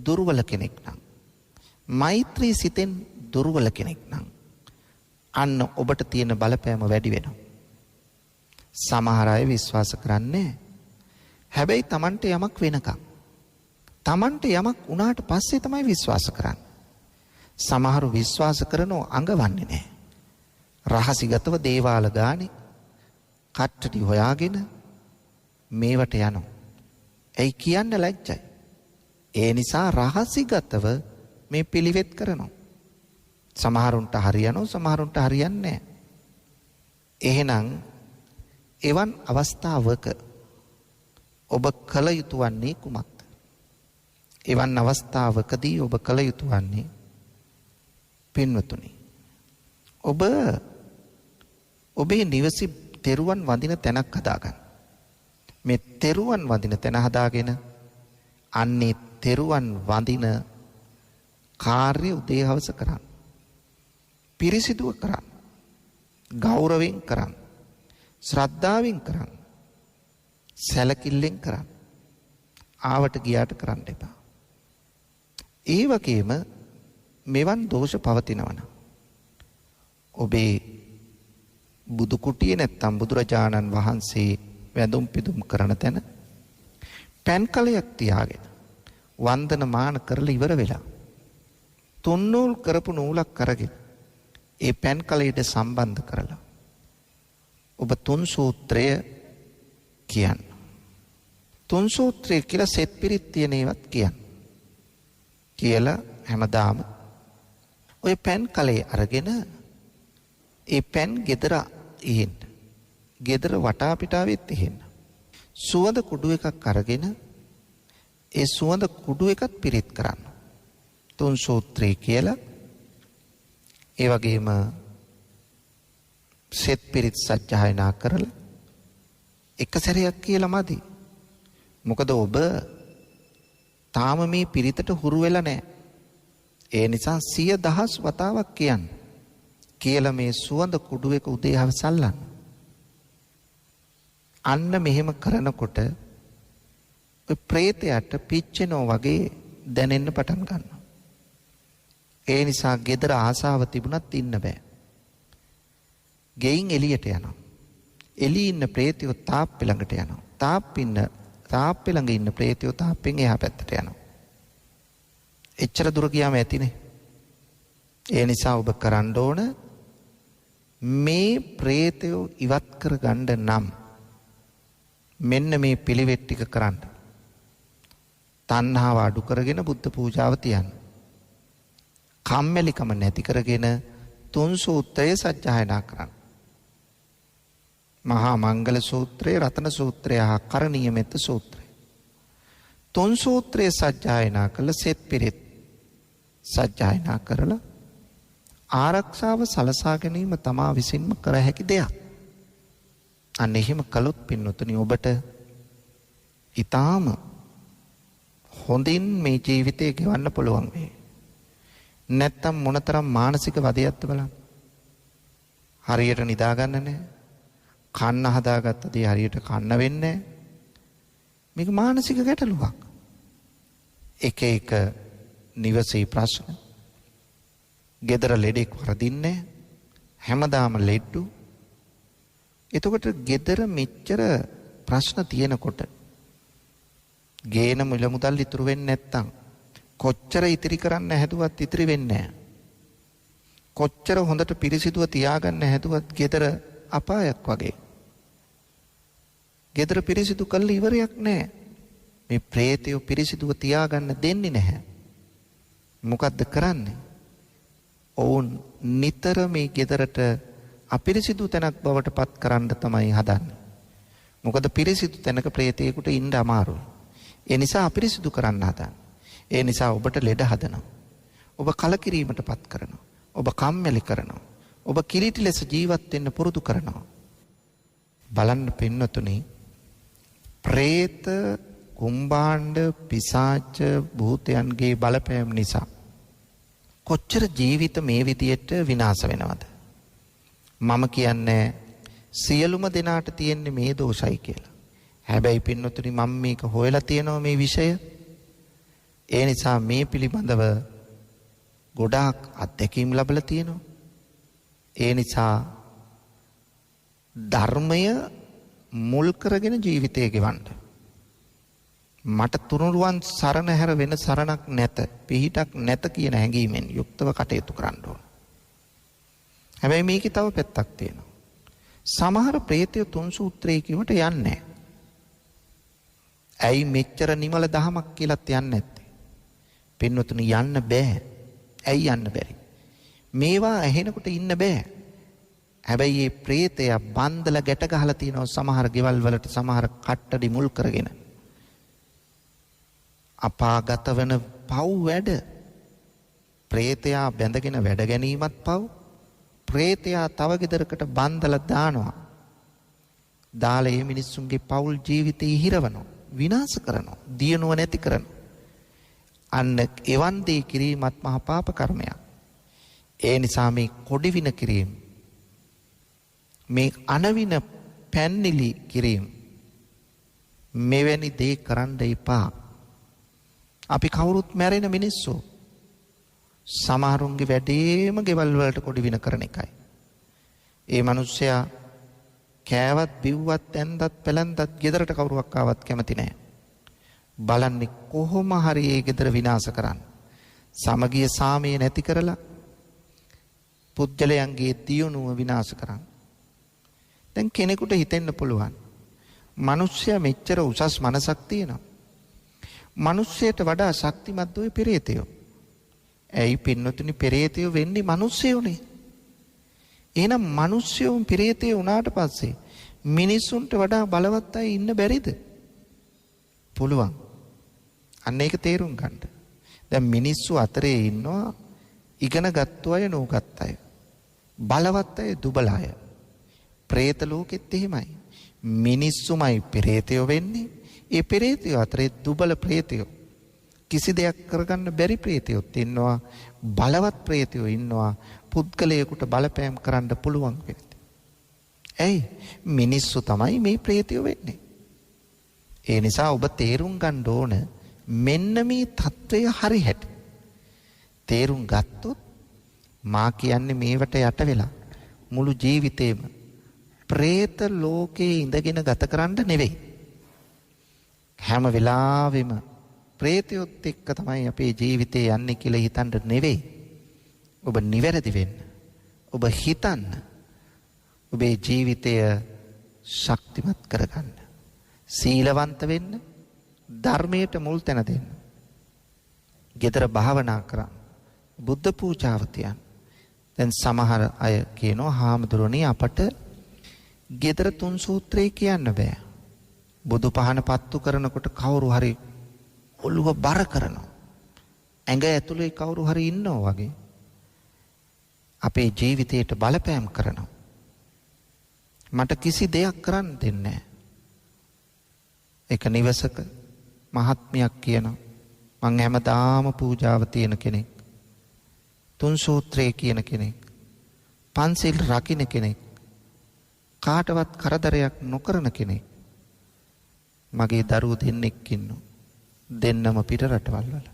දුර්වල කෙනෙක් නම්, මෛත්‍රී සිතෙන් දුර්වල කෙනෙක් නම් අන්න ඔබට තියෙන බලපෑම වැඩි වෙනවා. සමහර අය විශ්වාස කරන්නේ හැබැයි Tamanට යමක් වෙනකම්. Tamanට යමක් වුණාට පස්සේ තමයි විශ්වාස කරන්නේ. සමහරු විශ්වාස කරනෝ අඟවන්නේ නැහැ. රහසිගතව දේවාල ගානේ කට්ටටි හොයාගෙන මේවට යනවා. ඇයි කියන්න ලැජ්ජයි. ඒ නිසා රහසිගතව මේ පිළිවෙත් කරනවා. සමහරුන්ට හරියනවා, සමහරුන්ට හරියන්නේ නැහැ. එහෙනම් එවන් අවස්ථාවක ඔබ කළ යුතු වන්නේ කුමක්ද? එවන් අවස්ථාවකදී ඔබ කළ යුතු වන්නේ පින්වතුනි, ඔබ ඔබේ නිවසේ තෙරුවන් වඳින තැනක් හදාගන්න. මේ තෙරුවන් වඳින තැන හදාගෙන අන්නේ තෙරුවන් වඳින කාර්ය උදේ හවස කරන්න. පිරිසිදුව කරන්න. ගෞරවයෙන් කරන්න. ශ්‍රද්ධාවෙන් කරන්න. සැලකිල්ලෙන් කරන්න. ආවට ගියාට කරන්න එපා. ඒ වගේම මෙවන් දෝෂ පවතිනවනම් ඔබේ බුදු කුටියේ නැත්තම් බුදුරජාණන් වහන්සේ වැඳුම් පිදුම් කරන තැන පෑන් කලයක් තියාගෙන වන්දනමාන කරලා ඉවර වෙලා තුන් නූල් කරපු නූලක් අරගෙන ඒ පෑන් කලයට සම්බන්ධ කරලා ඔබ තුන් සූත්‍රය කියන්න. තුන් සූත්‍රය කියලා සෙත් පිරිත් තියෙන ඒවත් කියන්න. කියලා හැමදාම ඔය පෑන් කලේ අරගෙන ඒ පෑන් ගෙදර ඉහෙන්න. ගෙදර වටා පිටාවෙත් ඉහෙන්න. සුවඳ කුඩු එකක් අරගෙන ඒ සුවඳ කුඩු එකත් පිරිත් කරන්න. තුන් සූත්‍රය කියලා ඒ වගේම සෙත් පිරිත් සජ්ජායනා කරලා එක සැරයක් කියලා මදි. මොකද ඔබ තාම මේ පිරිතට හුරු වෙලා නැහැ. ඒ නිසා 100,000 වතාවක් කියන්න. කියලා මේ සුවඳ කුඩු එක උදේ හවස අල්ලන්න. අන්න මෙහෙම කරනකොට ඔය ප්‍රේතයට පිච්චෙනෝ වගේ දැනෙන්න පටන් ගන්නවා. ඒ නිසා ගෙදර ආසාව තිබුණත් ඉන්න බෑ. ගෙයින් එළියට යනවා. එළියේ ඉන්න ප්‍රේතයෝ තාප්පෙ ළඟට යනවා. තාප්පෙ ළඟ ඉන්න ප්‍රේතයෝ තාප්පෙන් එහා පැත්තට යනවා. එච්චර දුර ගියාම ඇතිනේ. ඒ නිසා ඔබ කරන්න ඕන මේ ප්‍රේතයෝ ඉවත් කර ගන්න නම් මෙන්න මේ පිළිවෙත් ටික කරන්න. තණ්හාව අඩු කරගෙන බුද්ධ පූජාව තියන්න. කම්මැලිකම නැති කරගෙන තුන් සූත්‍රය සජ්ජායනා කරන්න. මහා මංගල සූත්‍රය, රතන සූත්‍රය හා කරණීය මෙත්ත සූත්‍රය. තුන් සූත්‍රය සජ්ජායනා කළ සෙත් පිරිත් සජ්ජායනා කරලා ආරක්ෂාව සලසා ගැනීම තමා විසින්ම කර හැකි දෙයක්. අන්න එහෙම කළොත් පින්නතුනි ඔබට ඊටාම හොඳින් මේ ජීවිතය ගෙවන්න පුළුවන් වෙයි. නැත්තම් මොනතරම් මානසික වදයක්ද බලන්න. හරියට නිදා ගන්න නැහැ. කන්න හදාගත්ත දේ හරියට කන්න වෙන්නේ නැහැ. මේක මානසික ගැටලුවක්. එක එක නිවසේ ප්‍රශ්න. ගෙදර ලෙඩෙක් වරදින්නේ හැමදාම ලෙඩ්ඩු. එතකොට ගෙදර මෙච්චර ප්‍රශ්න තියෙනකොට ගේන මුල මුදල් ඉතුරු වෙන්නේ නැත්තම් කොච්චර ඉතිරි කරන්න හැදුවත් ඉතිරි වෙන්නේ නැහැ. කොච්චර හොඳට පිරිසිදුව තියාගන්න හැදුවත් ගෙදර අපායක් වගේ. ගෙදර පිරිසිදු කළ ඉවරයක් නැහැ. මේ ප්‍රේතයෝ පිරිසිදුව තියාගන්න දෙන්නේ නැහැ. මොකද්ද කරන්නේ? ඔවුන් නිතර මේ ගෙදරට අපිරිසිදු තැනක් බවට පත් කරන්න තමයි හදන්නේ. මොකද පිරිසිදු තැනක ප්‍රේතයෙකුට ඉන්න අමාරුයි. ඒ නිසා අපිරිසිදු කරන්න හදන්නේ. ඒ නිසා ඔබට ලෙඩ හදනවා. ඔබ කලකිරීමට පත් කරනවා. ඔබ කම්මැලි කරනවා. ඔබ කිලිටි ලෙස ජීවත් වෙන්න පුරුදු කරනවා. බලන්න පින්නතුනි, പ്രേත, කුම්භාණ්ඩ, පිසාච භූතයන්ගේ බලපෑම් නිසා කොච්චර ජීවිත මේ විදියට විනාශ වෙනවද? මම කියන්නේ සියලුම දෙනාට තියෙන්නේ මේ දෝෂයි කියලා. හැබැයි පින්නතුනි මම මේක හොයලා තියෙනවා මේ විෂය. ඒ නිසා මේ පිළිබඳව ගොඩාක් අත්දැකීම් ලැබලා තියෙනවා. ඒ නිසා ධර්මය මුල් කරගෙන ජීවිතය ගෙවන්න. මට තුනුරුවන් සරණ හැර වෙන සරණක් නැත, පිහිටක් නැත කියන හැඟීමෙන් යුක්තව කටයුතු කරන්න ඕන. හැබැයි මේකේ තව පැත්තක් තියෙනවා. සමහර ප්‍රේතය තුන් සූත්‍රයේ කිව්වට යන්නේ නැහැ. ඇයි මෙච්චර නිමල දහමක් කියලාත් යන්නේ නැත්තේ? පින්නතුනි යන්න බෑ. ඇයි යන්න බැරි? මේවා ඇහෙනකොට ඉන්න බෑ. හැබැයි මේ ප්‍රේතයා බන්දලා ගැට ගහලා තියෙනවා සමහර ගෙවල් වලට සමහර කට්ටඩි මුල් කරගෙන. අපාගත වෙන පව් වැඩ. ප්‍රේතයා බැඳගෙන වැඩ ගැනීමත් පව්. ප්‍රේතයා තව ගෙදරකට බන්දලා දානවා. දාලා මේ මිනිස්සුන්ගේ පෞල් ජීවිතේ හිරවනවා. විනාශ කරනවා. දියුණුව නැති කරනවා. අන්න එවන් දේ කිරීමත් මහ පාප කර්මයක්. ඒ නිසා මේ කොඩිවින කිරීම, මේ අනවින පැන්නිලි කිරීම, මෙවැනි දේ කරන්න එපා. අපි කවුරුත් මැරෙන මිනිස්සු. සමහරුන්ගේ වැඩේම ගෙවල් වලට කොඩිවින කරන එකයි. ඒ මිනිස්සයා කෑවත් බිව්වත් ඇන්දත් පැලන්දත් ගෙදරට කවුරුවක් ආවත් කැමති නැහැ. බලන්නේ කොහොම හරි ඒ ගෙදර විනාශ කරන්න. සමගිය සාමය නැති කරලා පුද්ගලයන්ගේ දියුණුව විනාශ කරන්න. දැන් කෙනෙකුට හිතෙන්න පුළුවන් මිනිස්සයා මෙච්චර උසස් මනසක් තියෙනවා. මිනිස්සයට වඩා ශක්තිමත් ඔය පෙරේතයෝ. ඇයි පින්නතුනි පෙරේතයෝ වෙන්නේ මිනිස්සයෝනේ. එහෙනම් මිනිස්සයෝ පෙරේතයෝ වුණාට පස්සේ මිනිසුන්ට වඩා බලවත් අය ඉන්න බැරිද? පුළුවන්. අන්න ඒක තේරුම් ගන්න. දැන් මිනිස්සු අතරේ ඉන්නවා ඉගෙන ගත්ත අය නොගත් අය. බලවත් අය දුබල අය. പ്രേත ලෝකෙත් එහෙමයි. මිනිස්සුමයි පෙරේතයෝ වෙන්නේ. ඒ පෙරේතයෝ අතරේ දුබල ප්‍රේතයෝ. කිසි දෙයක් කරගන්න බැරි ප්‍රේතයොත් ඉන්නවා. බලවත් ප්‍රේතයෝ ඉන්නවා. පුද්ගලයෙකුට බලපෑම් කරන්න පුළුවන් වෙන්නේ. ඇයි? මිනිස්සු තමයි මේ ප්‍රේතයෝ වෙන්නේ. ඒ නිසා ඔබ තේරුම් ගන්න ඕන මෙන්න මේ తত্ত্বය හරි හැටි. තේරුම් ගත්තොත් මා කියන්නේ මේවට යට වෙලා මුළු ජීවිතේම പ്രേත ලෝකේ ඉඳගෙන ගත කරන්න නෙවෙයි. හැම වෙලාවෙම പ്രേතයොත් එක්ක තමයි අපේ ජීවිතේ යන්නේ කියලා හිතන්න නෙවෙයි. ඔබ නිවැරදි වෙන්න. ඔබ හිතන්න. ඔබේ ජීවිතය ශක්තිමත් කරගන්න. සීලවන්ත වෙන්න. ධර්මයට මුල් තැන දෙන්න. ගෙදර භාවනා කරන්න. බුද්ධ පූජාව තියන්න. දැන් සමහර අය කියනවා හාමුදුරනේ අපට ගෙදර තුන් සූත්‍රය කියන්න බෑ. බුදු පහන පත්තු කරනකොට කවුරු හරි ඔළුව බර කරනවා. ඇඟ ඇතුලේ කවුරු හරි ඉන්නවා වගේ. අපේ ජීවිතයට බලපෑම් කරනවා. මට කිසි දෙයක් කරන්න දෙන්නේ නැහැ. එක නිවසක මහත්මියක් කියනවා මං හැමදාම පූජාව තියෙන කෙනෙක්. තුන් සූත්‍රය කියන කෙනෙක්. පන්සිල් රකින්න කෙනෙක්. කාටවත් කරදරයක් නොකරන කෙනෙක්. මගේ දරුවෝ දෙන්නෙක් ඉන්නවා. දෙන්නම පිට රටවල් වල.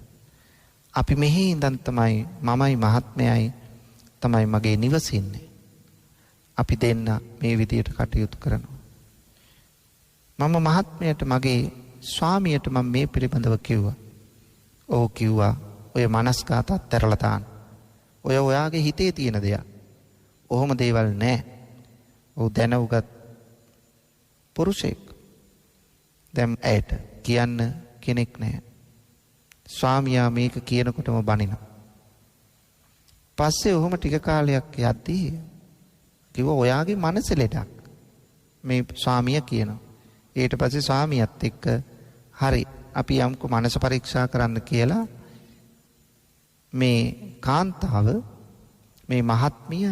අපි මෙහි ඉඳන් තමයි මමයි මහත්මයයි තමයි මගේ නිවස ඉන්නේ. අපි දෙන්න මේ විදියට කටයුතු කරනවා. මම මහත්මයට මගේ ස්වාමියට මම මේ පිළිබඳව කිව්වා. ඔව් කිව්වා ඔය මනස්ගතත් ඇරලා දාන්න. ඔය ඔයාගේ හිතේ තියෙන දෙයක්. ඔහොම දේවල් නෑ. ඔව් දැනුගත් පුරුෂයෙක්. දැන් ඇයට කියන්න කෙනෙක් නෑ. ස්වාමියා මේක කියනකොටම බනිනවා. පස්සේ ඔහොම ටික කාලයක් යද්දී කිව්වා ඔයාගේ මනස ලෙඩක්. මේ ස්වාමියා කියනවා. ඊට පස්සේ ස්වාමියාත් එක්ක හරි අපි යම්කෝ මනස පරීක්ෂා කරන්න කියලා මේ කාන්තාව මේ මහත්මිය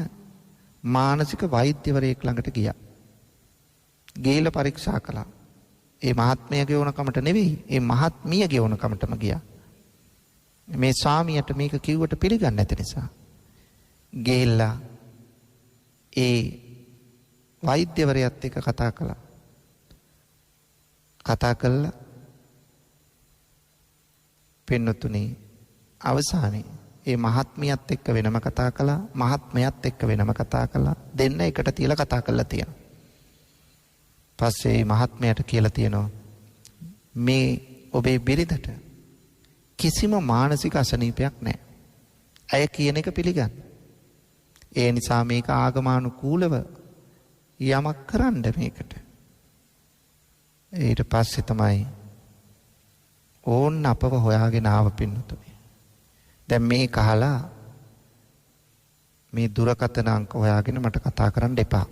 මානසික වෛද්‍යවරයෙක් ළඟට ගියා. ගිහිල්ලා පරීක්ෂා කළා. ඒ මහත්මියගේ ඕනකමට නෙවෙයි, ඒ මහත්මියගේ ඕනකමටම ගියා. මේ ස්වාමියාට මේක කිව්වට පිළිගන්නේ නැති නිසා ගිහිල්ලා ඒ වෛද්‍යවරයාත් එක්ක කතා කළා. කතා කළා පින්නතුනේ අවසානයේ ඒ මහත්මියත් එක්ක වෙනම කතා කළා, මහත්මයාත් එක්ක වෙනම කතා කළා. දෙන්න එකට තියලා කතා කරලා තියෙනවා. පස්සේ මහත්මයාට කියලා තියෙනවා මේ ඔබේ බිරිඳට කිසිම මානසික අසනීපයක් නැහැ. ඇය කියන එක පිළිගන්න. ඒ නිසා මේක ආගමානුකූලව යමක් කරන්න මේකට. ඊට පස්සේ තමයි ඕන්න අපව හොයාගෙන ආව පින්නතුනේ. දැන් මේ කහලා මේ දුරකථන අංක හොයාගෙන මට කතා කරන්න එපා.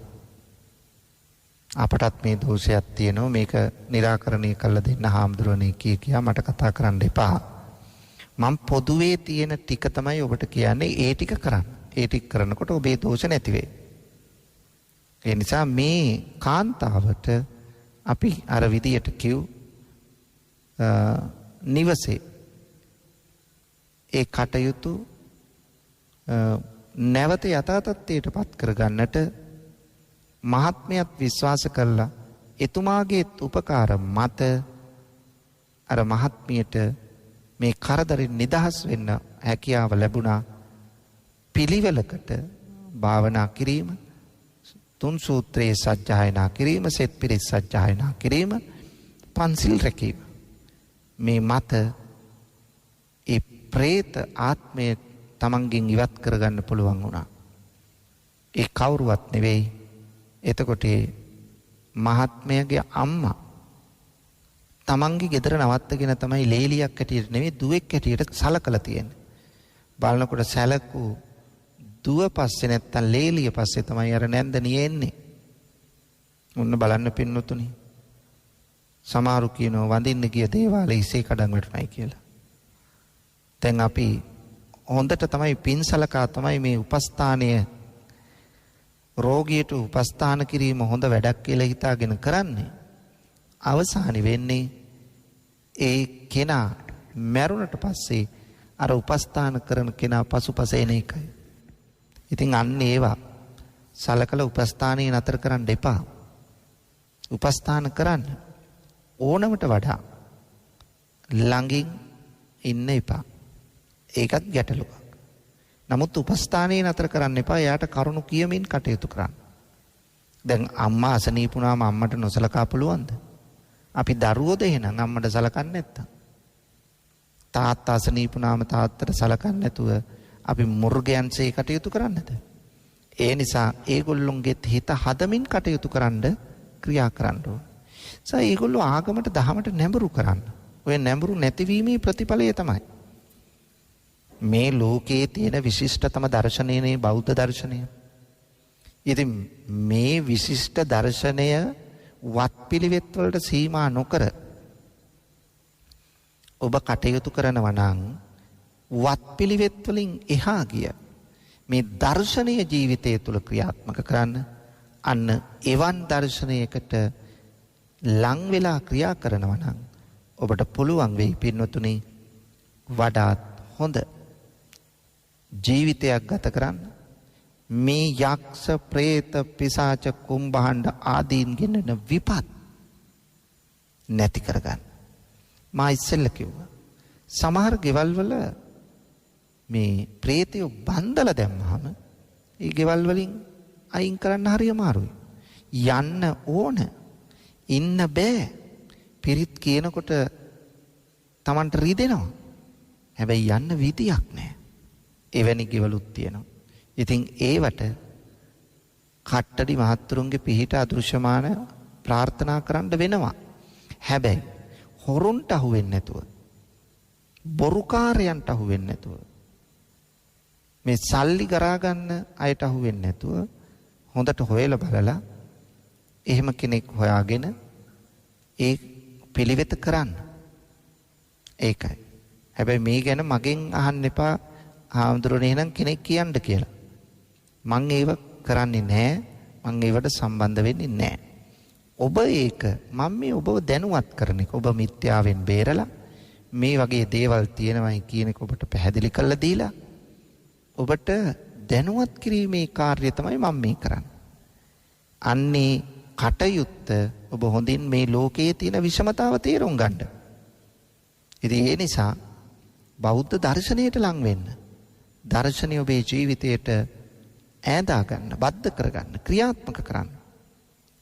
අපටත් මේ දෝෂයක් තියෙනවා මේක निराකරණය කරලා දෙන්න හාමුදුරනේ කියා මට කතා කරන්න එපා. මම පොදුවේ තියෙන ටික තමයි ඔබට කියන්නේ ඒ ටික කරන්න. ඒ ටික කරනකොට ඔබේ දෝෂ නැති වෙයි. ඒ නිසා මේ කාන්තාවට අපි අර විදියට කිව් නිවසේ ඒ කටයුතු නැවත යථා තත්ත්වයට පත් කරගන්නට මහත්මයත් විශ්වාස කළා එතුමාගේ උපකාර මත අර මහත්මියට මේ කරදරින් නිදහස් වෙන්න හැකියාව ලැබුණා. පිළිවෙලකට භාවනා කිරීම, තුන් සූත්‍රයේ සජ්ජායනා කිරීම, සෙත් පිරිත් සජ්ජායනා කිරීම, පන්සිල් රැකීම. මේ මත ඒ പ്രേත ආත්මය තමන්ගෙන් ඉවත් කරගන්න පුළුවන් වුණා. ඒ කවුරුවත් නෙවෙයි. එතකොට මහත්මයාගේ අම්මා තමන්ගේ ගෙදර නවත්තගෙන තමයි ලේලියක් හැටියට නෙවෙයි දුවෙක් හැටියට සලකලා තියෙන්නේ. බලනකොට සැලකූ දුව පස්සේ නැත්තම් ලේලිය පස්සේ තමයි අර නැන්දනිය එන්නේ. ඔන්න බලන්න පින්නතුනි. සමහරු කියනවා වඳින්න ගිය දේවාලේ ඉසේ කඩන් වැටුණයි කියලා. දැන් අපි හොඳට තමයි පින්සලකා තමයි මේ උපස්ථානය රෝගියට උපස්ථාන කිරීම හොඳ වැඩක් කියලා හිතාගෙන කරන්නේ. අවසානි වෙන්නේ ඒ කෙනා මැරුණට පස්සේ අර උපස්ථාන කරන කෙනා පසුපස එන එකයි. ඉතින් අන්න ඒවා සලකලා උපස්ථානයේ නතර කරන්න එපා. උපස්ථාන කරන්න ඕනමට වඩා ළඟින් ඉන්න එපා. ඒකත් ගැටලුවක්. නමුත් උපස්ථානයේ නතර කරන්න එපා. එයාට කරුණු කියමින් කටයුතු කරන්න. දැන් අම්මා අසනීප වුණාම අම්මට නොසලකා පුළුවන්ද? අපි දරුවෝද එහෙනම් අම්මට සලකන්නේ නැත්තම්? තාත්තා අසනීප වුණාම තාත්තට සලකන්නේ නැතුව අපි මුර්ගයන්සේ කටයුතු කරන්නද? ඒ නිසා ඒගොල්ලොන්ගේ හිත හදමින් කටයුතු කරන්න ක්‍රියා කරන්න ඕන. ඒගොල්ලෝ ආගමට දහමට නැඹුරු කරන්න. ඔය නැඹුරු නැතිවීමේ ප්‍රතිඵලය තමයි මේ ලෝකයේ තියෙන විශිෂ්ටතම දර්ශනයනේ බෞද්ධ දර්ශනය. ඉතින් මේ විශිෂ්ට දර්ශනය වත්පිළිවෙත් වලට සීමා නොකර ඔබ කටයුතු කරනවා නම් වත්පිළිවෙත් වලින් එහා ගිය මේ දර්ශනීය ජීවිතය තුළ ක්‍රියාත්මක කරන්න අන්න එවන් දර්ශනයකට ලං වෙලා ක්‍රියා කරනවා නම් ඔබට පුළුවන් වෙයි පින්වතුනි වඩාත් හොඳ ජීවිතයක් ගත කරන්න. මේ යක්ෂ ප්‍රේත පිසාච කුම්භාණ්ඩ ආදීන් ගෙනෙන විපත් නැති කරගන්න. මා ඉස්සෙල්ල කිව්වා සමහර ගෙවල් වල මේ ප්‍රේතයෝ බන්දලා දැම්මහම ඒ ගෙවල් වලින් අයින් කරන්න හරි අමාරුයි. යන්න ඕන. ඉන්න බෑ. පිරිත් කියනකොට Tamanට රිදෙනවා. හැබැයි යන්න විදියක් නැහැ. එවැනි ගෙවලුත් තියෙනවා. ඉතින් ඒවට කට්ටඩි මහත්තුරුන්ගේ පිහිට අදෘශ්‍යමාන ප්‍රාර්ථනා කරන්න වෙනවා. හැබැයි හොරුන්ට අහු වෙන්නේ නැතුව, බොරුකාරයන්ට අහු වෙන්නේ නැතුව, මේ සල්ලි ගරා ගන්න අයට අහු වෙන්නේ නැතුව හොඳට හොයලා බලලා එහෙම කෙනෙක් හොයාගෙන ඒ පිළිවෙත කරන්න. ඒකයි. හැබැයි මේ ගැන මගෙන් අහන්න එපා හාමුදුරනේ නම් කෙනෙක් කියන්න කියලා. මං ඒව කරන්නේ නැහැ. මං ඒවට සම්බන්ධ වෙන්නේ නැහැ. ඔබ ඒක මම මේ ඔබව දැනුවත් කරන එක. ඔබ මිත්‍යාවෙන් බේරලා මේ වගේ දේවල් තියෙනවයි කියන එක ඔබට පැහැදිලි කරලා දීලා ඔබට දැනුවත් කිරීමේ කාර්යය තමයි මම මේ කරන්නේ. අන්නේ කටයුත්ත ඔබ හොඳින් මේ ලෝකයේ තියෙන විෂමතාව තේරුම් ගන්න. ඉතින් ඒ නිසා බෞද්ධ දර්ශනයට ලං වෙන්න. දර්ශනය ඔබේ ජීවිතයට ඈදා ගන්න, බද්ධ කරගන්න, ක්‍රියාත්මක කරන්න.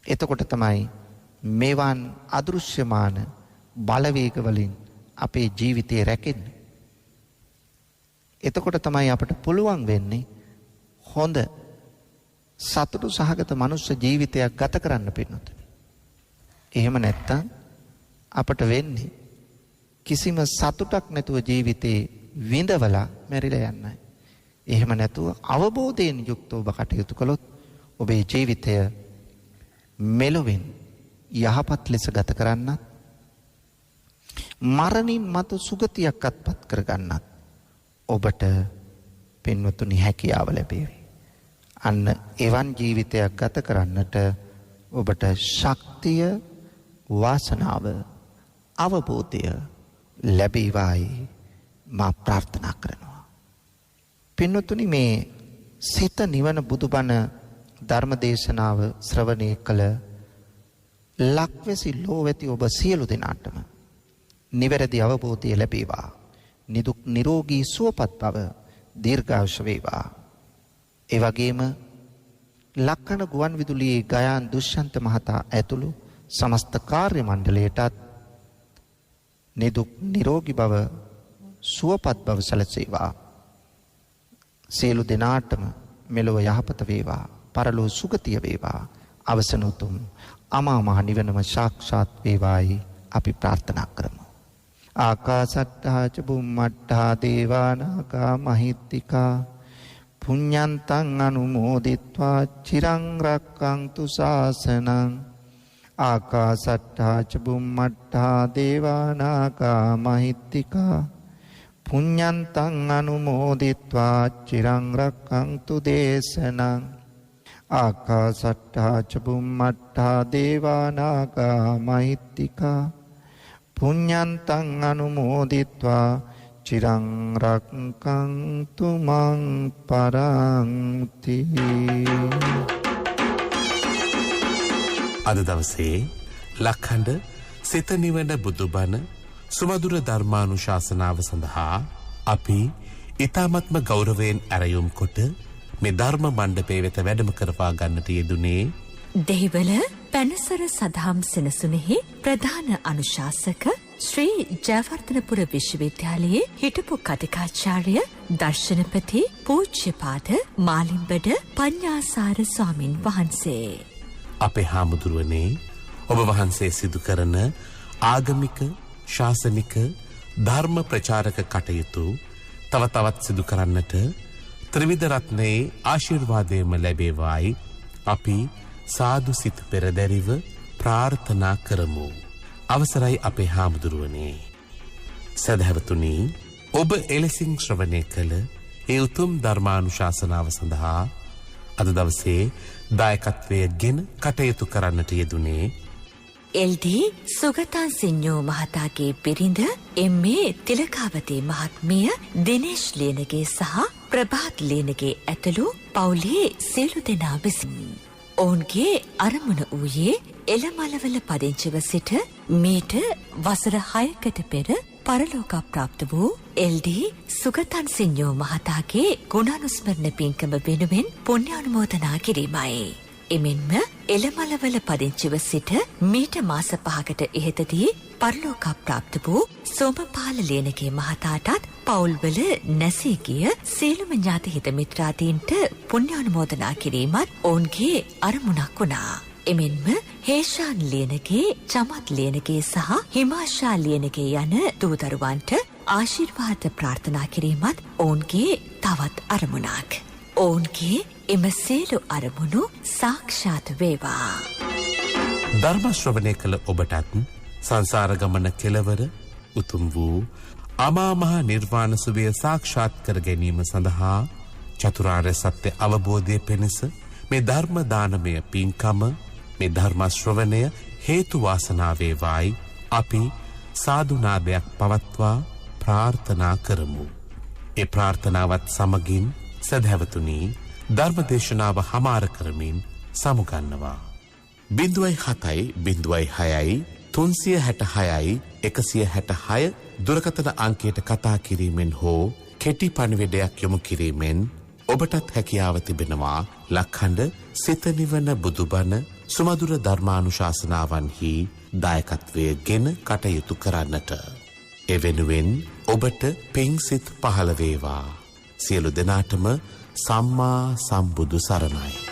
එතකොට තමයි මේවන් අදෘශ්‍යමාන බලවේග වලින් අපේ ජීවිතය රැකෙන්නේ. එතකොට තමයි අපට පුළුවන් වෙන්නේ හොඳ සතුටු සහගත මනුෂ්‍ය ජීවිතයක් ගත කරන්න පින්නතුනි. එහෙම නැත්තම් අපට වෙන්නේ කිසිම සතුටක් නැතුව ජීවිතේ විඳවලා මැරිලා යන්නයි. එහෙම නැතුව අවබෝධයෙන් යුක්තව ඔබ කටයුතු කළොත් ඔබේ ජීවිතය මෙලොවෙන් යහපත් ලෙස ගත කරන්නත් මරණින් මතු සුගතියක් අත්පත් කරගන්නත් ඔබට පින්වතුනි හැකියාව ලැබේවි. අන්න එවන් ජීවිතයක් ගත කරන්නට ඔබට ශක්තිය, වාසනාව, අවබෝධය ලැබේවායි මා ප්‍රාර්ථනා කරනවා. පින්වතුනි මේ සිත නිවන බුදුබණ ධර්මදේශනාව ශ්‍රවණය කළ ලක්වැසි ලෝවැති ඔබ සියලු දෙනාටම නිවැරදි අවබෝධය ලැබේවා. නිදුක් නිරෝගී සුවපත් බව දීර්ඝායුෂ වේවා. ඒ වගේම ලක්කන ගුවන් විදුලියේ ගයාන් දුෂ්‍යන්ත මහතා ඇතුළු සමස්ත කාර්ය මණ්ඩලයටත් නිදුක් නිරෝගී බව සුවපත් බව සැලසේවා. සියලු දෙනාටම මෙලොව යහපත වේවා, පරලොව සුගතිය වේවා. අවසන උතුම් අමා මහ නිවනම සාක්ෂාත් වේවායි අපි ප්‍රාර්ථනා කරමු. ආකාසට්ටා ච බුම්මට්ටා දේවානාගා මහිත්‍තිකා පුඤ්ඤන්තං අනුමෝදිත්වා චිරං රක්ඛන්තු ශාසනං. ආකාසට්ටා ච බුම්මට්ටා දේවානාගා මහිත්‍තිකා පුඤ්ඤන්තං අනුමෝදිත්වා චිරං රක්ඛන්තු දේශනං. ආකාසට්ටා ච බුම්මට්ටා දේවානාගා මහිත්‍තිකා පුඤ්ඤන්තං අනුමෝදිත්වා චිරං රක්ඛන්තු මං පරන්ති.
අද දවසේ ලක්ඛණ්ඩ සිත නිවන බුදුබණ සුමధుර ධර්මානුශාසනාව සඳහා අපි ඊ타මත්ම ගෞරවයෙන් ආරයුම් කොට මේ ධර්ම මණ්ඩපයේ වෙත වැඩම කරවා ගන්නට යෙදුනේ
දෙහිවල පැනසර සදහම් සෙනසුනේහි ප්‍රධාන අනුශාසක ශ්‍රී ජයවර්ධනපුර විශ්වවිද්‍යාලයේ හිටපු කතිකාචාර්ය දර්ශනපති පූජ්‍යපාද මාලිම්බඩ පඤ්ඤාසාර ස්වාමින් වහන්සේ.
අපේ හාමුදුරුවනේ ඔබ වහන්සේ සිදු කරන ආගමික ශාසනික ධර්ම ප්‍රචාරක කටයුතු තව තවත් සිදු කරන්නට ත්‍රිවිධ රත්නයේ ආශිර්වාදයම ලැබේවායි අපි සාදු සිත පෙරදැරිව ප්‍රාර්ථනා කරමු. අවසරයි අපේ හාමුදුරුවනේ. සදහැවතුනි, ඔබ එලෙසින් ශ්‍රවණය කළ ඒ උතුම් ධර්මානුශාසනාව සඳහා අද දවසේ දායකත්වය ගෙන කටයුතු කරන්නට යෙදුනේ
එල්.ඩී. සුගතන් සිඤ්ඤෝ මහතාගේ බිරිඳ එම්.ඒ. තිලකාවතී මහත්මිය, දිනේෂ් ලියනගේ සහ ප්‍රභාත් ලියනගේ ඇතුළු පවුලේ සියලු දෙනා විසින් ඔවුන්ගේ අරමුණ වූයේ එළමලවල පදිංචිව සිට මීට වසර 6කට පෙර පරලෝක ප්‍රාප්ත වූ එල්.ඩී. සුගතන් සිඤ්ඤෝ මහතාගේ ගුණානුස්මරණ පින්කම වෙනුවෙන් පුණ්‍යානුමෝදනා කිරීමයි. එමෙන්ම එළමලවල පදිංචිව සිට මීට මාස 5කට ඉහතදී පරලෝක ප්‍රාප්ත වූ සෝමපාල ලියනගේ මහතාටත් පවුල්වල නැසී ගිය සියලුම ඥාති හිත මිත්‍රාදීන්ට පුණ්‍යානුමෝදනා කිරීමත් ඔවුන්ගේ අරමුණක් වුණා. එමෙන්ම හේෂාන් ලියනගේ, චමත් ලියනගේ සහ හිමාෂා ලියනගේ යන දූ දරුවන්ට ආශිර්වාද ප්‍රාර්ථනා කිරීමත් ඔවුන්ගේ තවත් අරමුණක්. ඔවුන්ගේ එම සියලු අරමුණු සාක්ෂාත් වේවා.
ධර්ම ශ්‍රවණය කළ ඔබටත් සංසාර ගමන කෙලවර උතුම් වූ අමා මහ නිර්වාණ සුවය සාක්ෂාත් කර ගැනීම සඳහා චතුරාර්ය සත්‍ය අවබෝධය පිණිස මේ ධර්ම දානමය පින්කම, මේ ධර්ම ශ්‍රවණය හේතු වාසනා වේවායි අපි සාදු නාදයක් පවත්වා ප්‍රාර්ථනා කරමු. ඒ ප්‍රාර්ථනාවත් සමගින් සදහැවතුනි, ධර්මදේශනාව හමාර කරමින් සමුගන්නවා. 0706 366 166 දුරකථන අංකයට කතා කිරීමෙන් හෝ කෙටි පණිවිඩයක් යොමු කිරීමෙන් ඔබටත් හැකියාව තිබෙනවා ලක්ඛණ්ඩ සිත නිවන බුදුබණ සුමధుර ධර්මානුශාසනාවන්හි දායකත්වය ගෙන කටයුතු කරන්නට. එවෙනුවෙන් ඔබට පිංසිත පහළ වේවා. සියලු දෙනාටම සම්මා සම්බුදු සරණයි.